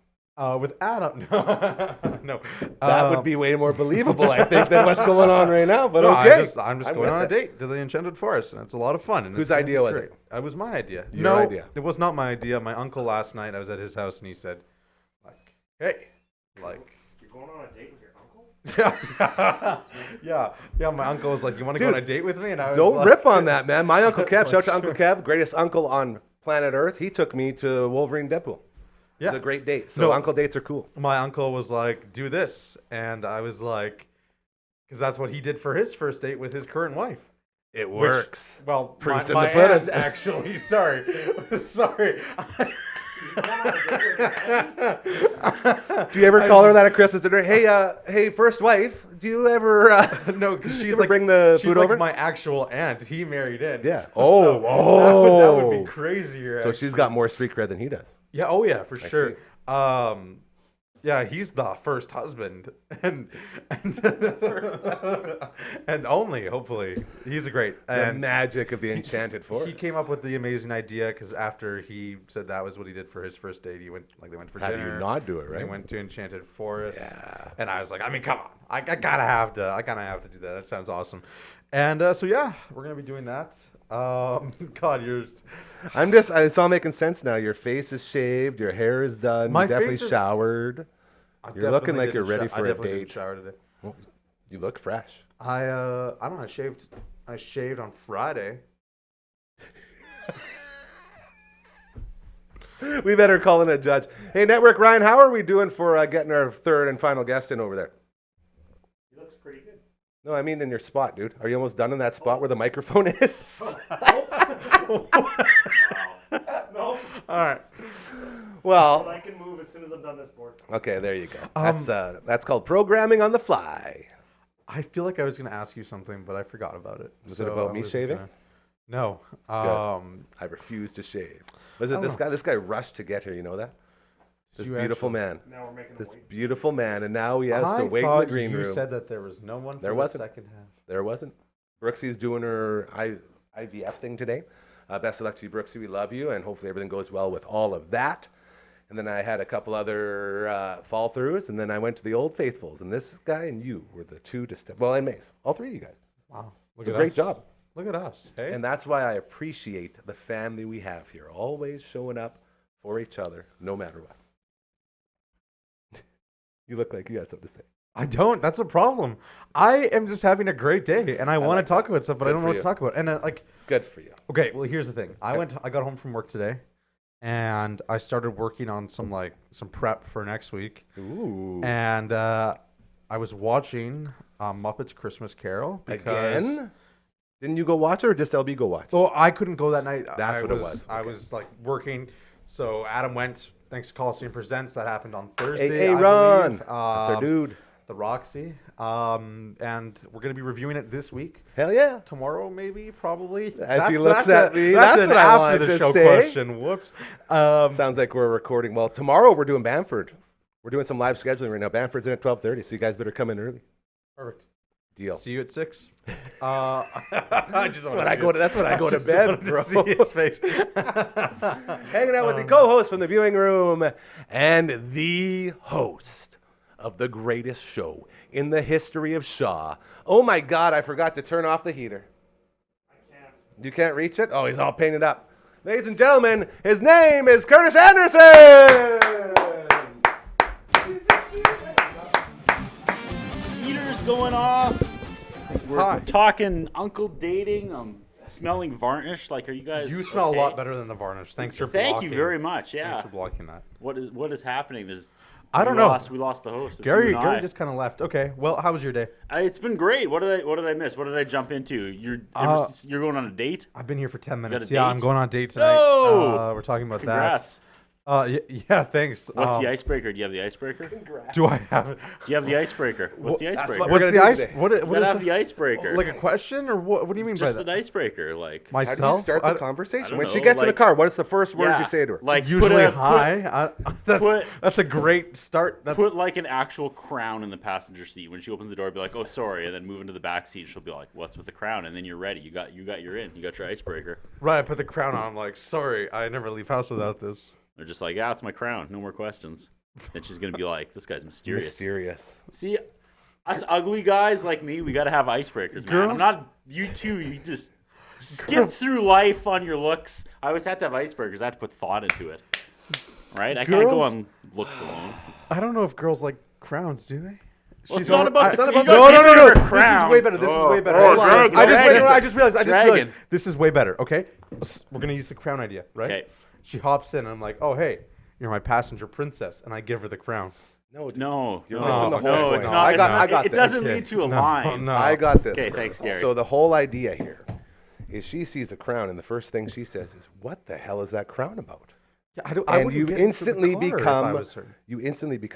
with Adam. No, no. That would be way more believable, I think, than what's going on right now. But No, okay. I'm just I'm going with on a it. date to the Enchanted Forest, and it's a lot of fun. And Whose it's gonna idea be was great. it? It was my idea. Your no, idea. it was not my idea. My uncle last night, I was at his house, and he said, like, hey, like. You're going on a date with your uncle? Yeah. My uncle was like, "You want to go Dude, on a date with me?" And I was Don't like, rip on that, man. My Uncle Kev, Like, shout out to Uncle Kev, greatest uncle on planet Earth. He took me to Wolverine Deadpool. It was Yeah. a great date. So No. uncle dates are cool. My uncle was like, "Do this," and I was like, because that's what he did for his first date with his current wife. It Which- works. Well, Proof's in my the pudding. aunt, actually. Sorry. Do you ever call her that at Christmas dinner? Hey, first wife, do you ever No, because you she's ever like bring the she's food like over? my actual aunt. He married in. Yeah. So Oh, that would oh. be crazier. So actually. she's got more street cred than he does. Yeah. Oh yeah, for I sure. Yeah, he's the first husband, and and only hopefully he's a great. The And magic of the enchanted forest. he came up with the amazing idea because after he said that was what he did for his first date, they went for How do dinner. you not do it, and right? They went to Enchanted Forest. Yeah. And I was like, I mean, come on, I gotta have to do that. That sounds awesome. And so yeah, we're gonna be doing that. God, It's all making sense now. Your face is shaved, your hair is done, My you definitely face is- showered. You're looking like you're ready I for a definitely date. didn't shower today. Well, you look fresh. I don't know. I shaved on Friday. We better call in a judge. Hey, Network Ryan, how are we doing for getting our third and final guest in over there? He looks pretty good. No, I mean in your spot, dude. Are you almost done in that spot where the microphone is? No. All right. Well, I can move as soon as I'm done this board. okay, there you go. That's called programming on the fly. I feel like I was gonna ask you something, but I forgot about it. Was it about I me was shaving? No. I refuse to shave. Was it I this don't guy? This guy rushed to get here. You know that? This You beautiful actually- man. Now we're making him This wait. beautiful man, and now he has I to wait in the thought green you room. said that there was no one for There the wasn't. second half. There wasn't. Brooksy's doing her IVF thing today. Best of luck to you, Brooksy. We love you, and hopefully everything goes well with all of that. And then I had a couple other fall throughs, and then I went to the Old Faithfuls, and this guy and you were the two to step. Well, and Mace, all three of you guys. Wow. It's a great job. Look at us. Hey. And that's why I appreciate the family we have here, always showing up for each other, no matter what. You look like you have something to say. I don't. That's a problem. I am just having a great day, and I want like to talk about stuff, but I Good don't know for what to you. talk about. And Good for you. okay, well, here's the thing. I got home from work today, and I started working on some prep for next week. Ooh. And I was watching Muppets Christmas Carol because Again? Didn't you go watch it, or just LB go watch? well, I couldn't go that night. That's I what it was. I Okay. was working, so Adam went. Thanks to Coliseum Presents. That happened on Thursday. Hey, I Ron. believe. That's our dude. The Roxy. And we're gonna be reviewing it this week. Hell yeah. Tomorrow, maybe, probably. As he looks at me, That's that's an what I after wanted the to show say. question. Whoops. Sounds like we're recording. Well, tomorrow we're doing Bamford. We're doing some live scheduling right now. Bamford's in at 12:30, so you guys better come in early. Perfect. Deal. See you at 6. That's when I go to bed, bro. See his face. Hanging out with the co-host from the viewing room and the host of the greatest show in the history of Shaw. Oh my God, I forgot to turn off the heater. I can't. You can't reach it? Oh, he's all painted up. Ladies and gentlemen, his name is Curtis Anderson! Heater's going off. We're talking uncle dating. I'm smelling varnish. Like, are you guys? You smell okay? a lot better than the varnish. Thanks for blocking. Thank you very much. Yeah. Thanks for blocking that. What is happening? I don't know. We lost the host. It's Gary you and I. just kind of left. Okay. Well, how was your day? It's been great. What did I miss? What did I jump into? You're going on a date? I've been here for 10 minutes. a Yeah, date? I'm going on a date tonight. No! We're talking about Congrats. that. Yeah, thanks. What's the icebreaker? Do you have the icebreaker? Do Do I have it? you have the icebreaker? What's the that's icebreaker? what What's gonna the do ice? today. What You is gotta have it? the icebreaker. Like a question or what? What do you mean Just by an that? icebreaker, like How do Myself? you start I- the conversation? don't When she know, gets in the like- car, what is the first words you Yeah, say to her? Like Usually put hi. That's a great start. That's Put like an actual crown in the passenger seat. When she opens the door, be like, "Oh, sorry," and then move into the back seat. She'll be like, "What's with the crown?" And then you're ready. You got your in. You got your icebreaker. right. I put the crown on. I'm like, sorry, I never leave house without this. They're just like, "Yeah, it's my crown. No more questions." Then she's gonna be like, "This guy's mysterious." Mysterious. See, us ugly guys like me, we gotta have icebreakers, man. I'm Girls- not you two. You just skip through life on your looks. I always had to have icebreakers. I had to put thought into it. Right? I can't go Girls- on looks alone. I don't know if girls like crowns, do they? Well, She's it's not over- about I- the- you no, gotta no, give no, her no. a This is crown. way better. This is way better. oh, Hold on. dragon, I just dragon. I just realized. Dragon. This is way better. Okay, we're gonna use the crown idea, right? Okay. She hops in, and I'm like, oh hey, you're my passenger princess, and I give her the crown. No, dude. No, You're No, missing the whole no, point. it's not. I it's got, not- I got it this. doesn't Okay. lead to a No, line. no. I got this. Okay, girl. thanks, Gary. So the whole idea here is she sees a crown, and the first thing she says is, "What the hell is that crown about?" Yeah, I And wouldn't you get into the instantly car if I become was her.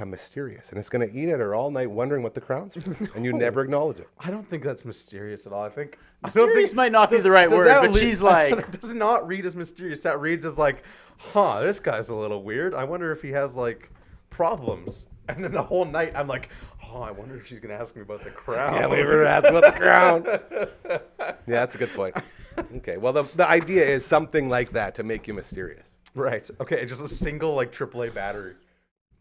mysterious, and it's going to eat at her all night, wondering what the crown's for, and you never acknowledge it. I don't think that's mysterious at all. I think Mysterious might not be the right does word, that but lead- she's like, that does not read as mysterious. That reads as like, huh, this guy's a little weird. I wonder if he has like problems. And then the whole night, I'm like, oh, I wonder if she's going to ask me about the crown. Yeah, we were asked about the crown. Yeah, that's a good point. Okay, well, the idea is something like that to make you mysterious. Right. Okay, just a single, like, AAA battery.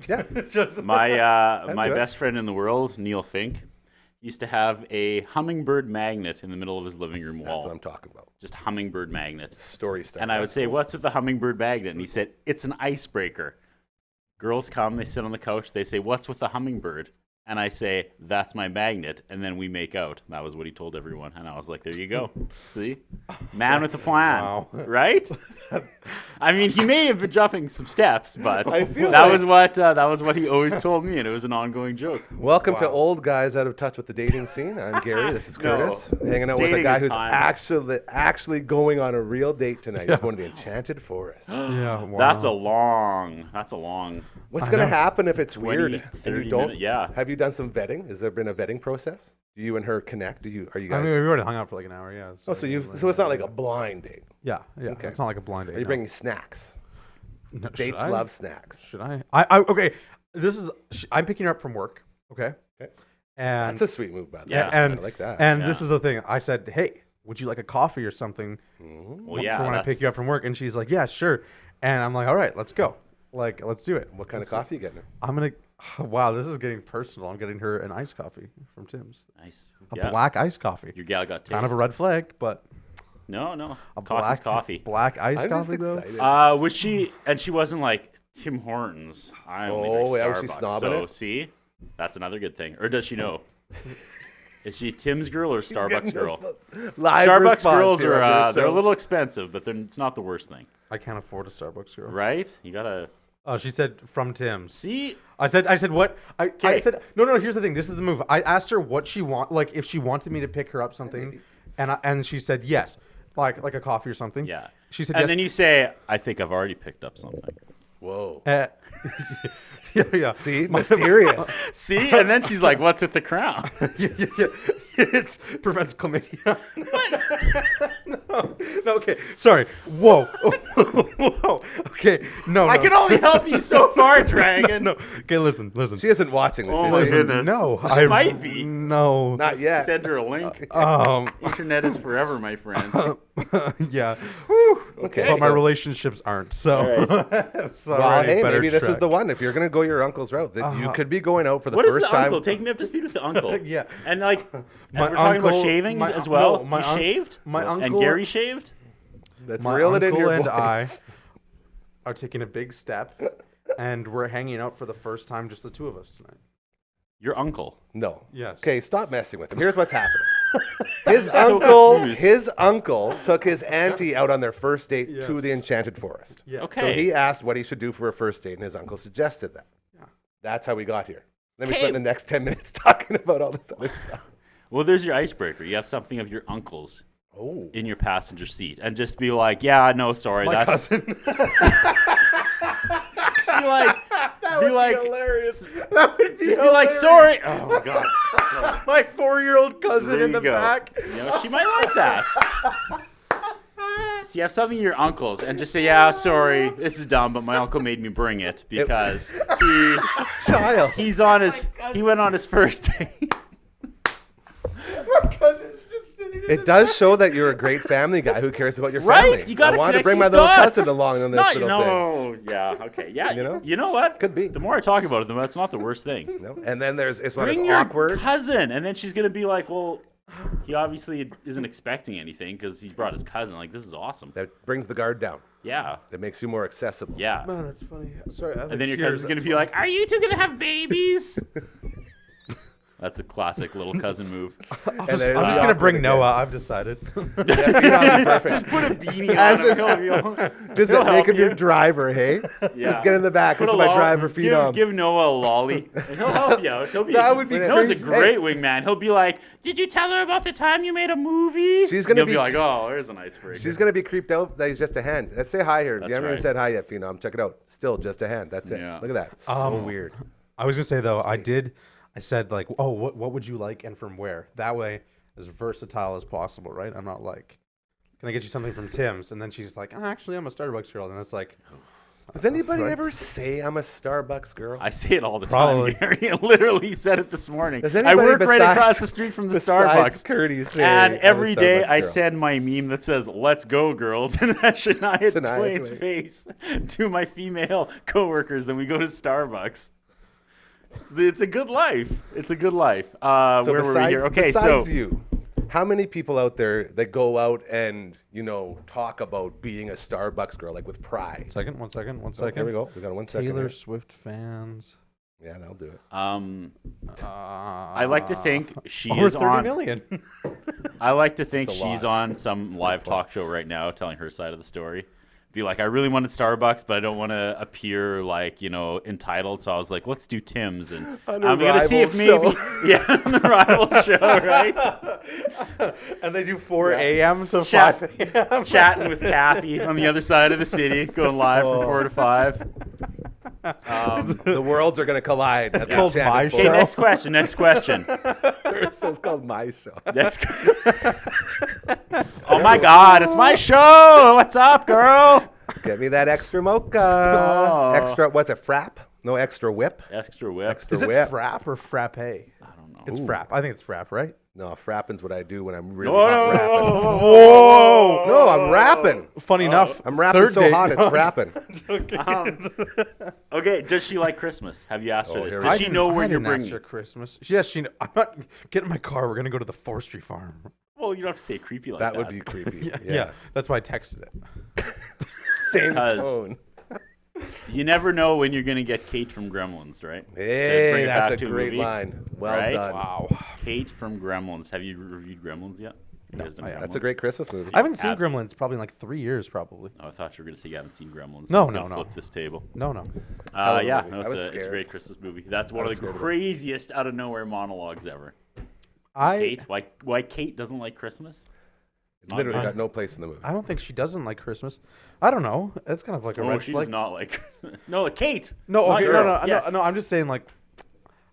Yeah. Just My good. best friend in the world, Neil Fink, used to have a hummingbird magnet in the middle of his living room That's wall. what I'm talking about. Just hummingbird magnet. Story stuff. And I would say, what's with the hummingbird magnet? And he said, it's an icebreaker. Girls come, they sit on the couch, they say, what's with the hummingbird? And I say, that's my magnet. And then we make out. That was what he told everyone. And I was like, there you go. See? Man with a plan. Wow. Right? I mean, he may have been jumping some steps, but I feel that like- was what he always told me, and it was an ongoing joke. Welcome to Old Guys Out of Touch with the Dating Scene. I'm Gary. This is No. Curtis. Hanging out with a Dating guy is who's timeless. actually going on a real date tonight. He's going to the Enchanted Forest. Yeah, wow. That's a long. What's I going to know. happen if it's 20, weird and 30 you don't? minute- yeah. Have you done some vetting? Has there been a vetting process? Do you and her connect? Are you I guys? mean, we already hung out for like an hour, yeah. Oh, so it's not like a blind date. Yeah, yeah. Okay. It's not like a blind date. Are you no. bringing snacks? No, should Dates I? love snacks. Should I? Okay. This is. I'm picking her up from work. Okay. Okay. And That's a sweet move, by the way. Yeah. and I like that. And Yeah. this is the thing. I said, hey, would you like a coffee or something Well, yeah. for when I pick you up from work? And she's like, yeah, sure. And I'm like, all right, let's go. Like, let's do it. What kind of coffee you getting her? I'm gonna. Wow, this is getting personal. I'm getting her an iced coffee from Tim's. Nice. A Yeah. black iced coffee. Your gal got taste. Kind of a red flag, but No. a Coffee's black coffee. Black iced I'm just coffee though. excited. Was she? And she wasn't like Tim Hortons. I only Oh, drink yeah, was she Starbucks. snobbing So it? see, that's another good thing. Or does she know? Is she Tim's girl or Starbucks girl? Live Starbucks response girls here are on your they're a show. little expensive, but it's not the worst thing, I can't afford a Starbucks girl. right? You gotta Oh, she said from Tim's. see. I said what? I 'Kay. said no. Here's the thing. This is the move. I asked her what she like if she wanted me to pick her up something, and she said yes, like a coffee or something. Yeah. She said And yes. then you say, "I think I've already picked up something." Whoa. Yeah. See, mysterious. See, and then she's like, "What's with the crown?" Yeah. It prevents chlamydia. No, okay. Sorry. Whoa. Whoa. Okay. No. I can only help you so far, Dragon. No. Okay. Listen. She isn't watching this. Oh is my she? goodness. No. She might be. No. Not yet. Send her a link. Um. Internet is forever, my friend. Yeah. Okay. But my so- relationships aren't. So. So Well, already hey, better maybe this is track. the one. If you're gonna go your uncle's route, that you could be going out for the What is first the time. uncle? Take me up to speed with the uncle. Yeah. And like, and My we're talking about uncle- shaving my- as well. no, my You un- shaved? my And uncle- Gary shaved? Let's My reel it in uncle your and voice. I are taking a big step, and we're hanging out for the first time, just the two of us tonight. Your uncle. No. Yes. Okay, stop messing with him. Here's what's happening. His so confused. his uncle took his auntie out on their first date to Yes. the Enchanted Forest. Yeah. Okay. So he asked what he should do for a first date, and his uncle suggested that. Yeah. That's how we got here. Then we Okay. spent the next 10 minutes talking about all this other stuff. Well, there's your icebreaker. You have something of your uncle's Oh. in your passenger seat, and just be like, "Yeah, no, sorry, My that's." cousin. Be like, be like, hilarious. That would be just be like, "Sorry." Oh my god. My 4-year-old cousin There in you the go. back. You know, she might like that. So you have something of your uncle's, and just say, "Yeah, sorry, this is dumb, but my uncle made me bring it because Child. he went on his first date." My cousin's just sitting in It does show that you're a great family guy who cares about your Right? family. You gotta I wanted to connect bring my these little dots. cousin along on this Not, little no, yeah, okay, yeah. You know? What? Could be. The more I talk about it, that's not the worst thing. thing. No? And then it's not Bring as your awkward. cousin, and then she's gonna be like, "Well, he obviously isn't expecting anything because he's brought his cousin. Like, this is awesome." That brings the guard down. Yeah, That makes you more accessible. yeah. Oh, that's funny. Sorry. And then your cousin's gonna be like, "Are you two gonna have babies?" That's a classic little cousin move. And then I'm it'll just be gonna bring awkward Noah. I've decided. Just put a beanie on him. again. Does He'll that make help him your you. driver, hey? Yeah. Just get in the back. This is my driver phenom. Give Noah a lolly. And he'll help you out. He'll be, That would be Noah's a crazy. great wingman. He'll be like, "Did you tell her about the time you made a movie?" She's gonna And he'll be- be like, "Oh, there's an icebreaker." She's going to be creeped out that he's just a hand. Let's say hi here. That's You haven't even right. said hi yet, Phenom. Check it out. Still just a hand. That's it. Yeah. Look at that. So weird. I was gonna say though, I said like, oh, what would you like and from where? That way, as versatile as possible, right? I'm not like, can I get you something from Tim's? And then she's like, oh, actually, I'm a Starbucks girl. And it's like, Does anybody Right. ever say I'm a Starbucks girl? I say it all the Probably. time, Gary. I literally said it this morning. Does I anybody work right across besides- the street from the besides Starbucks. Curdy say And I'm a every day Starbucks I girl? send my meme that says, "Let's go, girls," and that's Shania Twain's Twain. face to my female coworkers. Then we go to Starbucks. It's a good life. It's a good life. So Where were we here? Okay, so besides you, how many people out there that go out and, you know, talk about being a Starbucks girl, like with pride? One second. Oh, here we go. We got 1 second. Taylor here. Swift fans. Yeah, that'll do it. I like to think she over is 30 on. million. I like to think It's a she's lot. on some live talk show right now telling her side of the story. Be like, I really wanted Starbucks, but I don't want to appear like, you know, entitled. So I was like, let's do Tim's. And On a I'm going to see if maybe, rival yeah, on the rival show, right? And they do 4 a.m. to Chat- 5 a.m. Chatting with Kathy on the other side of the city, going live from 4 to 5. The worlds are going to collide. It's called My Okay, Show. next question. Next question. It's called My Show. Next. Oh my God, it's my show. What's up, girl? Get me that extra mocha. Oh. Extra, what's it, frap? No extra whip? Extra whip. Extra Is it whip. frap or frappe? I don't know. It's frap. I think it's frap, right? No, frapping's what I do when I'm really Whoa, hot rapping. whoa, No, I'm rapping. Funny enough, I'm rapping third so date- hot, it's rapping. Okay, does she like Christmas? Have you asked her Oh, this? here Does we she go. know I where you're didn't ask bringing? her Christmas. Yes, she. I'm not. Get in my car. We're gonna go to the forestry farm. Well, you don't have to say it creepy like That that. would be creepy. Yeah. That's why I texted it. Same Because- tone. You never know when you're gonna get Kate from Gremlins, right? To bring Hey, it that's back a to great movie, line. Well right? done. Wow. Kate from Gremlins. Have you reviewed Gremlins yet? You guys done I haven't. That's a Gremlins? great Christmas movie. I haven't seen Abs- Gremlins probably in like 3 years, probably. Oh, I thought you were gonna say you haven't seen Gremlins. No, I was no, gonna no. Flip this table. No. Hell of a Yeah, movie. no, I was it's a scared. great Christmas movie. That's one I of was the scared of it. craziest out of nowhere monologues ever. I Kate, why Kate doesn't like Christmas? It's literally Not got no place in the movie. don't think she doesn't like Christmas. I don't know. It's kind of like a Oh, red she flag. does not like Christmas. No, Kate. No, not okay, girl. no. Yes. I'm just saying, like,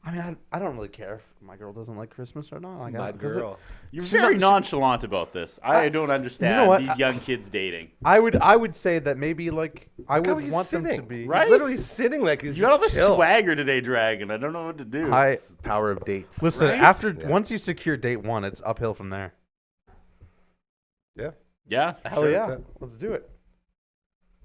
I mean, I don't really care if my girl doesn't like Christmas or not. Like, My does it- girl. You're She's very not- nonchalant about this. I don't understand what? these young kids dating. I would say that maybe like I Look how would he's want them to sitting. be Right? He's literally sitting like he's You got all just the chill. swagger today, Dragon. I don't know what to do. I Power of dates. listen Right? after Yeah. once you secure date 1, it's uphill from there. Yeah. Yeah. Hell Sure, yeah, that's it. let's do it.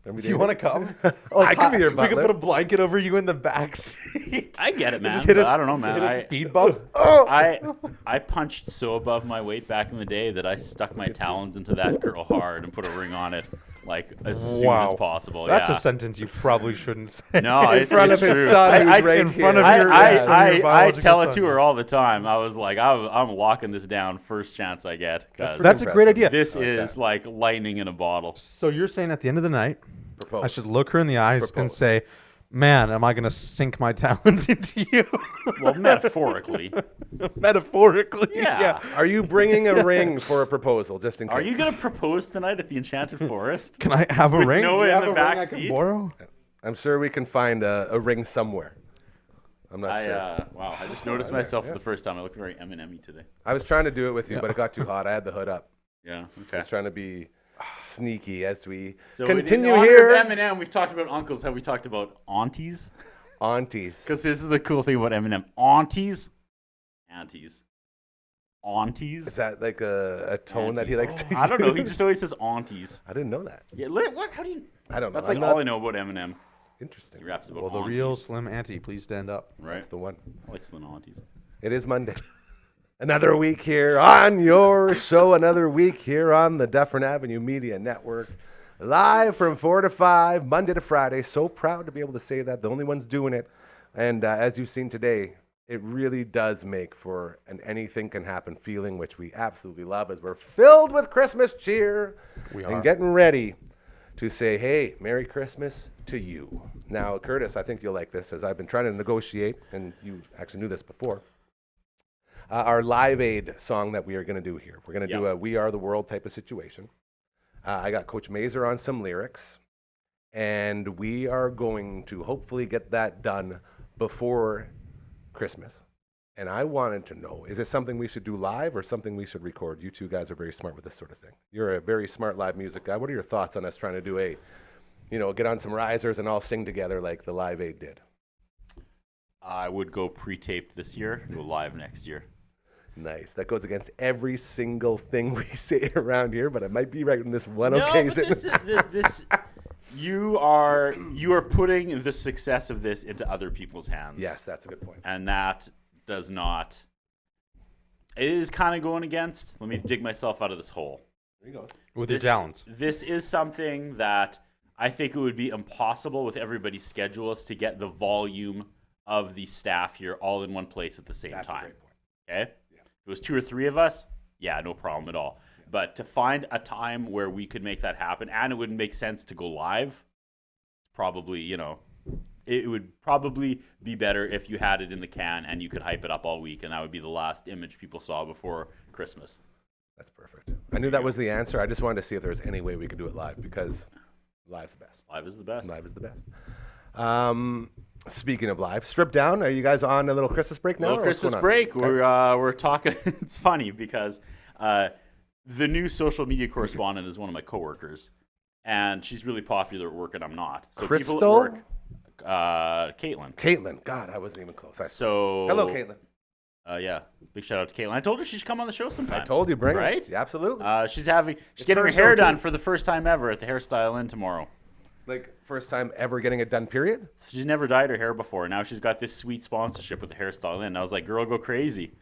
Are we Do you dating? want to come? I can be your We butler. can put a blanket over you in the back seat. I get it, man. Just hit but a, I don't know, man. Hit a I, speed bump. I punched so above my weight back in the day that I stuck my talons into that girl hard and put a ring on it, like as soon Wow. as possible. That's yeah. a sentence you probably shouldn't say. No, In it's, front it's of his true. son who's I, right in here. front of I, your- I, yeah, your I biological tell it son. to her all the time. I was like, I'm locking this down first chance I get. 'cause That's a great idea. this I like is that. like lightning in a bottle. So you're saying at the end of the night, Propose. I should look her in the eyes and Propose. say, "Man, am I going to sink my talons into you?" Well, metaphorically. Metaphorically. Yeah. Are you bringing a ring for a proposal, just in case? Are you gonna propose tonight at the Enchanted Forest? Can I have a With ring? Noah Do you in have the a back ring I can seat? borrow? I'm sure we can find a ring somewhere. I'm not sure. Wow, I just noticed Right, myself yeah. for the first time. I look very Eminem-y today. I was trying to do it with you, but it got too hot. I had the hood up. Yeah. I Okay. was trying to be sneaky as we So continue in honor here. of Eminem, we've talked about uncles. Have we talked about aunties? Aunties. Because this is the cool thing about Eminem. Aunties. Aunties. Is that like a tone that he likes to I don't know. He use? just always says aunties. I didn't know that. Yeah. What? How do you? I don't know. That's like I'm all not I know about Eminem. interesting. He raps about Well, the aunties. real Slim Auntie, please stand up. Right. That's the one. I like slim aunties. It is Monday. Another week here on your show. Another week here on the Dufferin Avenue Media Network. Live from 4 to 5, Monday to Friday. So proud to be able to say that. The only ones doing it. And as you've seen today, it really does make for an anything can happen feeling, which we absolutely love as we're filled with Christmas cheer We and are. getting ready to say, hey, Merry Christmas to you. Now, Curtis, I think you'll like this, as I've been trying to negotiate, and you actually knew this before, our Live Aid song that we are going to do here. We're going to do Yep. a We Are the World type of situation. I got Coach Mazer on some lyrics, and we are going to hopefully get that done before Christmas. And I wanted to know, is it something we should do live or something we should record? You two guys are very smart with this sort of thing. You're a very smart live music guy. What are your thoughts on us trying to do a get on some risers and all sing together like the Live Aid did? I would go pre-taped this year, go live next year. Nice. That goes against every single thing we say around here, but it might be right on this one No, occasion. but this you are putting the success of this into other people's hands. Yes, that's a good point. And that does not. It is kind of going against. Let me dig myself out of this hole. There you go. With your talents. This is something that I think it would be impossible with everybody's schedules to get the volume of the staff here all in one place at the same That's a time. great point. Okay? Yeah. If it was 2 or 3 of us, yeah, no problem at all. Yeah. But to find a time where we could make that happen and it would make sense to go live, probably, it would probably be better if you had it in the can and you could hype it up all week, and that would be the last image people saw before Christmas. That's perfect. I knew that was the answer. I just wanted to see if there was any way we could do it live, because live's the best. Live is the best. Live is the best. Speaking of live, Strip Down, are you guys on a little Christmas break now? Little or what's Christmas going on? break. Okay. We're talking. It's funny because the new social media correspondent is one of my coworkers, and she's really popular at work, and I'm not. So Crystal? people at work, Caitlin. Caitlin. God, I wasn't even close. So Hello, Caitlin. Yeah, big shout out to Caitlin. I told her she should come on the show sometime. I told you, bring it. Right? Yeah, absolutely. She's It's getting her her hair show, done too. for the first time ever at the Hairstyle Inn tomorrow. Like, first time ever getting it done, period? She's never dyed her hair before. Now she's got this sweet sponsorship with the Hairstyle Inn. I was like, girl, go crazy.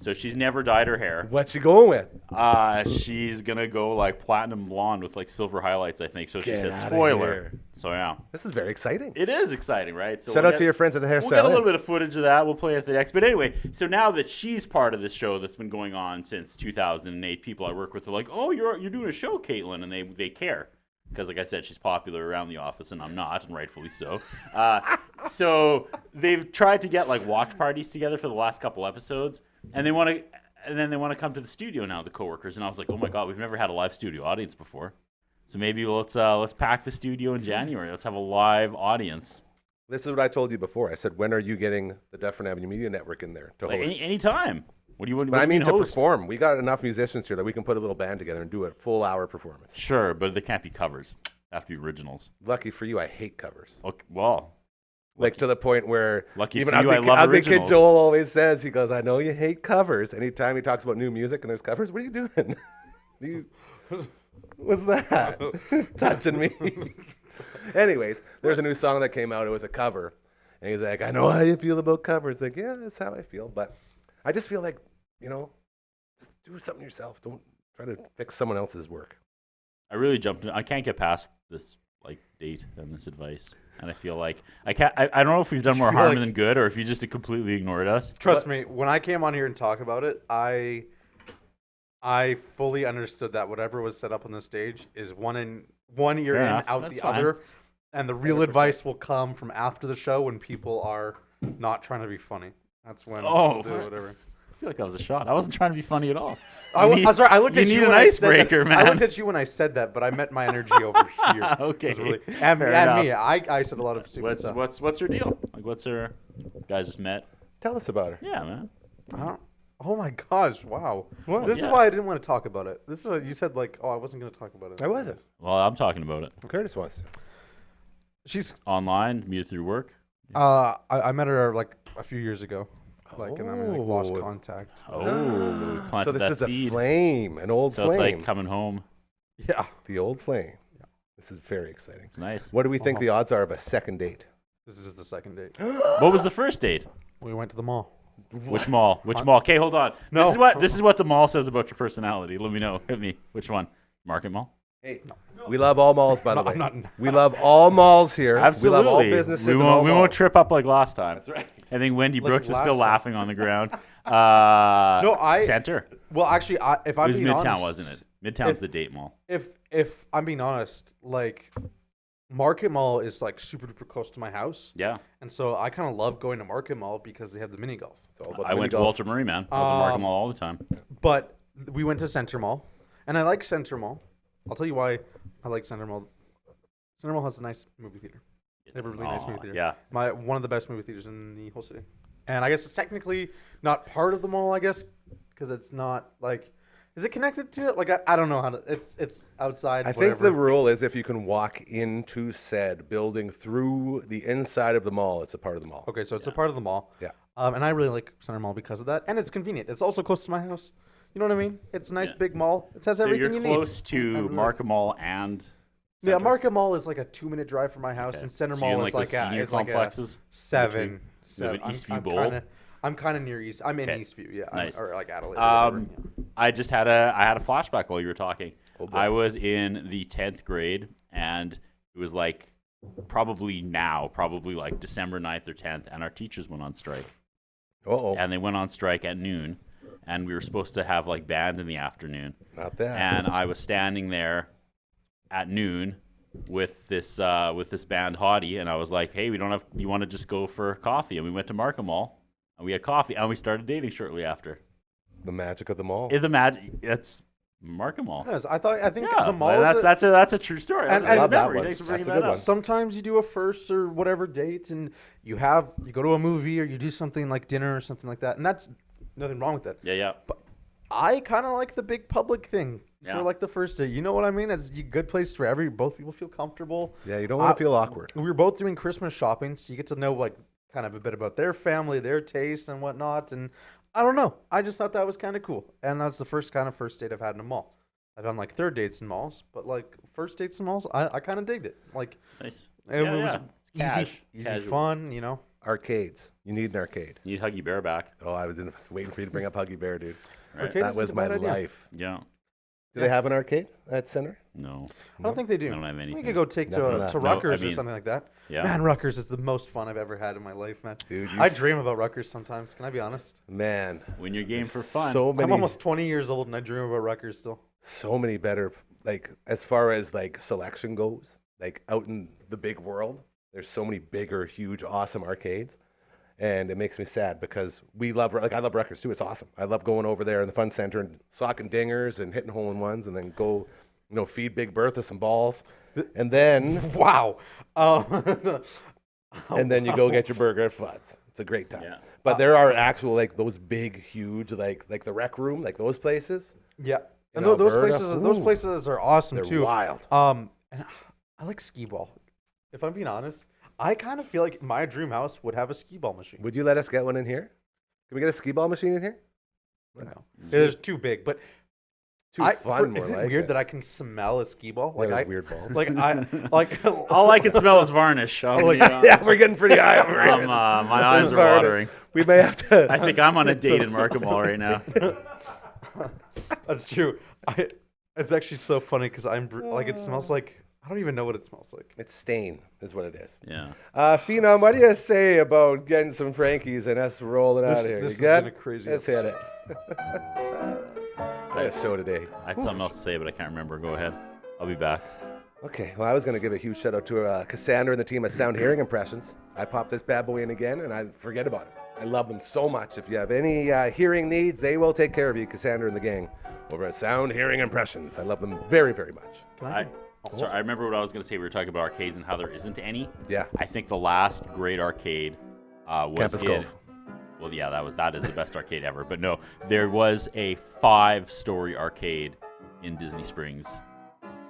So she's never dyed her hair. What's she going with? She's going to go like platinum blonde with like silver highlights, I think. So she Get said outta spoiler. here. So yeah. This is very exciting. It is exciting, right? So Shout we'll out to your friends at the Hairstyle We'll get a little Inn. bit of footage of that. We'll play it at the next. But anyway, so now that she's part of this show that's been going on since 2008, people I work with are like, oh, you're doing a show, Caitlin, and they care. Because, like I said, she's popular around the office, and I'm not, and rightfully so. So they've tried to get like watch parties together for the last couple episodes, and then they want to come to the studio now, the coworkers. And I was like, oh my god, we've never had a live studio audience before. So maybe let's pack the studio in January. Let's have a live audience. This is what I told you before. I said, when are you getting the Dufferin Avenue Media Network in there to Like host? anytime. What do you want? But I mean to host? perform. We got enough musicians here that we can put a little band together and do a full hour performance. Sure, but they can't be covers. They have to be originals. Lucky for you, I hate covers. Okay, well, Like to the point where Lucky even for you, I love Ugly Kid originals. Joel always says, he goes, I know you hate covers. Anytime he talks about new music and there's covers, what are you doing? What's that? Touching me. Anyways, there's a new song that came out. It was a cover. And he's like, I know how you feel about covers. Like, yeah, that's how I feel. But I just feel like, just do something yourself. Don't try to fix someone else's work. I really jumped in. I can't get past this like date and this advice. And I feel like I can't. I don't know if we've done more feel harm like- than good, or if you just completely ignored us. Trust me, when I came on here and talked about it, I fully understood that whatever was set up on the stage is one ear Fair in, enough. out That's the fine. other. And the real 100%. advice will come from after the show when people are not trying to be funny. That's when Oh, we'll do what? whatever. I feel like that was a shot. I wasn't trying to be funny at all. I'm sorry. I looked you at need you an when I said that. icebreaker, man. I looked at you when I said that, but I meant my energy over here. Okay. It was really, Fair and enough. me. I said a lot of stupid stuff. What's her deal? Like, what's her? Guys just met. Tell us about her. Yeah, man. I don't, oh my gosh! Wow. What? This Yeah. is why I didn't want to talk about it. This is what you said. Like, oh, I wasn't going to talk about it. I wasn't. Well, I'm talking about it. Curtis wants to. She's. Online, meet through work. I met her like a few years ago. Like, and then we like, lost Oh. contact. Oh, we planted So this that is seed. a flame, an old So flame. it's like coming home. Yeah. The old flame. This is very exciting. It's nice. What do we think the odds are of a second date? This is the second date. What was the first date? We went to the mall. Which mall? Which mall? Okay, hold on. No. This is what the mall says about your personality. Let me know. Hit me. Which one? Market Mall? Hey, we love all malls, by the way. I'm not- We love all malls here. Absolutely. We love all businesses. We and won't, all we malls. won't trip up like last time. That's right. I think Wendy Like Brooks is last still time. laughing on the ground. Center. Well, actually, if It I'm was being Midtown, honest, wasn't it? Midtown's if- the date mall. If I'm being honest, like Market Mall is like super duper close to my house, Yeah. and so I kind of love going to Market Mall because they have the mini golf. It's all about I the went to mini-golf. Walter Murray, man. I was at Market Um, Mall all the time. But we went to Center Mall, and I like Center Mall. I'll tell you why I like Center Mall. Center Mall has a nice movie theater. They have a really nice Aw, movie theater. Yeah. One of the best movie theaters in the whole city. And I guess it's technically not part of the mall, I guess, because it's not like Is it connected to it? Like I don't know how to. It's outside. I whatever. think the rule is if you can walk into said building through the inside of the mall, it's a part of the mall. Okay, so it's a part of the mall. Yeah. And I really like Center Mall because of that, and it's convenient. It's also close to my house. You know what I mean? It's a nice big mall. It has So everything you're you close need. to Markham Mall and Yeah, Center? Markham Mall is like a 2-minute drive from my house, Okay. and Center So you're in, Mall is like, like the senior is like complexes a 7. You have an I'm- Eastview I'm Bowl? kinda- I'm kind of near East. I'm in Okay. Eastview, yeah. Nice. Or like Adelaide. or whatever, yeah. I just had a flashback while you were talking. Oh, boy. I was in the 10th grade, and it was like probably like December 9th or 10th, and our teachers went on strike. Uh-oh. And they went on strike at noon, and we were supposed to have like band in the afternoon. Not that. And I was standing there at noon with this band Hottie, and I was like, "Hey, you want to just go for coffee?" And we went to Markham Mall, and we had coffee, and we started dating shortly after. The magic of the mall. It's a magic. It's Markham Mall. Yes, I think Yeah, the mall well, is that's a true story. And- That's and- a nice love that memory. one. Thanks for That's bringing a that good up. one. Sometimes you do a first or whatever date, and you go to a movie or you do something like dinner or something like that, and that's nothing wrong with that. Yeah. I kind of like the big public thing Yeah. for like the first date. You know what I mean? It's a good place for both people feel comfortable. Yeah, you don't want to feel awkward. We were both doing Christmas shopping, so you get to know like kind of a bit about their family, their tastes and whatnot. And I don't know. I just thought that was kind of cool. And that's the first kind of first date I've had in a mall. I've done like third dates in malls, but like first dates in malls, I kind of digged it. Like Nice. it was It's easy casual. fun, you know. Arcades. You need an arcade. You need Huggy Bear back. Oh, I was waiting for you to bring up Huggy Bear, dude. Right. Arcade That isn't was a my bad idea. life. Yeah. Do they have an arcade at Center? No. I don't think they do. They don't have We anything. could go take Nothing to left. to No, Rutgers I mean- or something like that. Yeah. Man, Rutgers is the most fun I've ever had in my life, man. Dude, I dream about Rutgers sometimes. Can I be honest? Man. When you're game for fun. So many, I'm almost 20 years old and I dream about Rutgers still. so many better, like, as far as, like, selection goes, like, out in the big world, there's so many bigger, huge, awesome arcades. And it makes me sad because I love Rutgers too. It's awesome. I love going over there in the fun center and socking dingers and hitting hole-in-ones and then go, feed Big Bertha some balls. And then, Wow. and then you go get your burger at Fudd's. It's a great time. Yeah. But there are actual, like, those big, huge, like the rec room, like those places. Yeah. In And those Alberta? places, those Ooh. places are awesome They're too. wild. And I like skee ball. If I'm being honest, I kind of feel like my dream house would have a skee ball machine. Would you let us get one in here? Can we get a skee ball machine in here? No, it's too big. But Too fun, more is it like weird it. that I can smell a skee ball? Like I weird balls. like I like All I can smell is varnish. Yeah, we're getting pretty high over here. My eyes are Varnish. watering. We may have to. I think I'm on a date in Markham Mall right now. That's true. It's actually so funny because like it smells like I don't even know what it smells like. It's stain, is what it is. Yeah. Phenom, what do you say about getting some Frankies and us rolling out of here? This You has good? been a crazy Let's hit it. episode. I had a show today. I had something else to say, but I can't remember. Go ahead. I'll be back. Okay, well, I was going to give a huge shout out to Cassandra and the team at Sound Hearing Impressions. I popped this bad boy in again, and I forget about it. I love them so much. If you have any hearing needs, they will take care of you, Cassandra and the gang, over at Sound Hearing Impressions. I love them very, very much. Can I? Sorry, I remember what I was going to say. We were talking about arcades and how there isn't any. Yeah. I think the last great arcade was Campus in. Cove. Well, yeah, that is the best arcade ever. But no, there was a 5-story arcade in Disney Springs,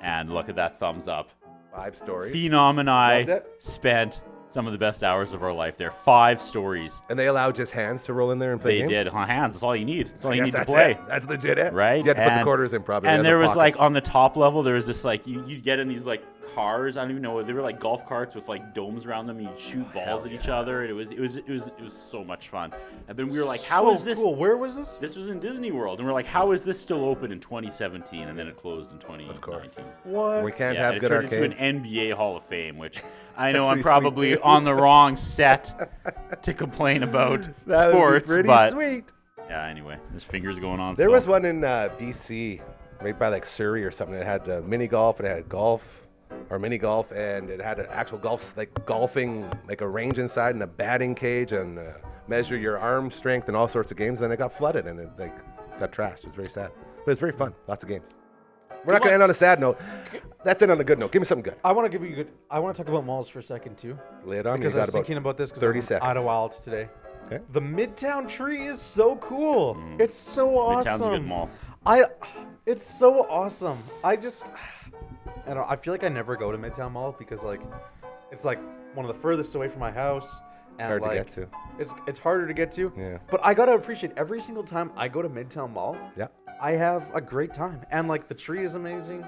and look at that thumbs up. 5 stories. Phenom and I Loved it. spent some of the best hours of our life there. 5 stories. And they allowed just hands to roll in there and play They games? did. Hands. That's all you need. That's all you Yes, need to that's play. it. That's legit it. Right? You had to put the quarters in probably. And in there the was like pockets. on the top level, there was this like you'd get in these like cars. I don't even know. They were like golf carts with like domes around them. You'd shoot balls at each other, and it was so much fun. And then we were like, how is this? Cool. Where was this? This was in Disney World, and we're like, how is this still open in 2017? And then it closed in 2019. course. What? We can't Yeah, have it good turned arcades. into an NBA Hall of Fame, which I know That's I'm pretty probably sweet, too. on the wrong set to complain about That would be sports, pretty but sweet. yeah. Anyway, there's fingers going on. There still. was one in BC, right by like Surrey or something. It had mini golf, and it had golf or mini golf, and it had an actual golfing, like a range inside and a batting cage, and measure your arm strength and all sorts of games. And it got flooded and it got trashed. It was very sad, but it's very fun. Lots of games. We're not going to end on a sad note. That's it on a good note. Give me something good. I want to give you good. I want to talk about malls for a second too, Lay it on me. because You I got was about thinking about this because 30 I was seconds. Idlewild today. Okay. The Midtown tree is so cool. It's so awesome. Midtown's a good mall. It's so awesome. I don't know, I feel like I never go to Midtown Mall because like it's like one of the furthest away from my house and Hard to like get to. it's harder to get to. Yeah. But I gotta appreciate every single time I go to Midtown Mall. Yeah. I have a great time and like the tree is amazing.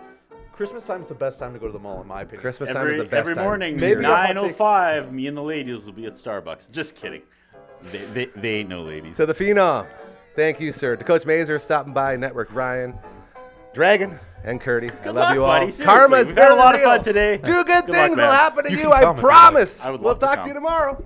Christmas time is the best time to go to the mall in my opinion. Christmas time is the best Every time. morning, Maybe a hot 9:05, me and the ladies will be at Starbucks. Just kidding. They ain't no ladies. To the Phenom, thank you, sir. To Coach Mazer stopping by, Network Ryan, Dragon, and Curdy. I love luck, you all. buddy. Seriously, Karma's we've had a lot of real. fun today. Do good Good luck, things man. will happen to You you, can I come if you like. promise. I would We'll love to talk come. to you tomorrow.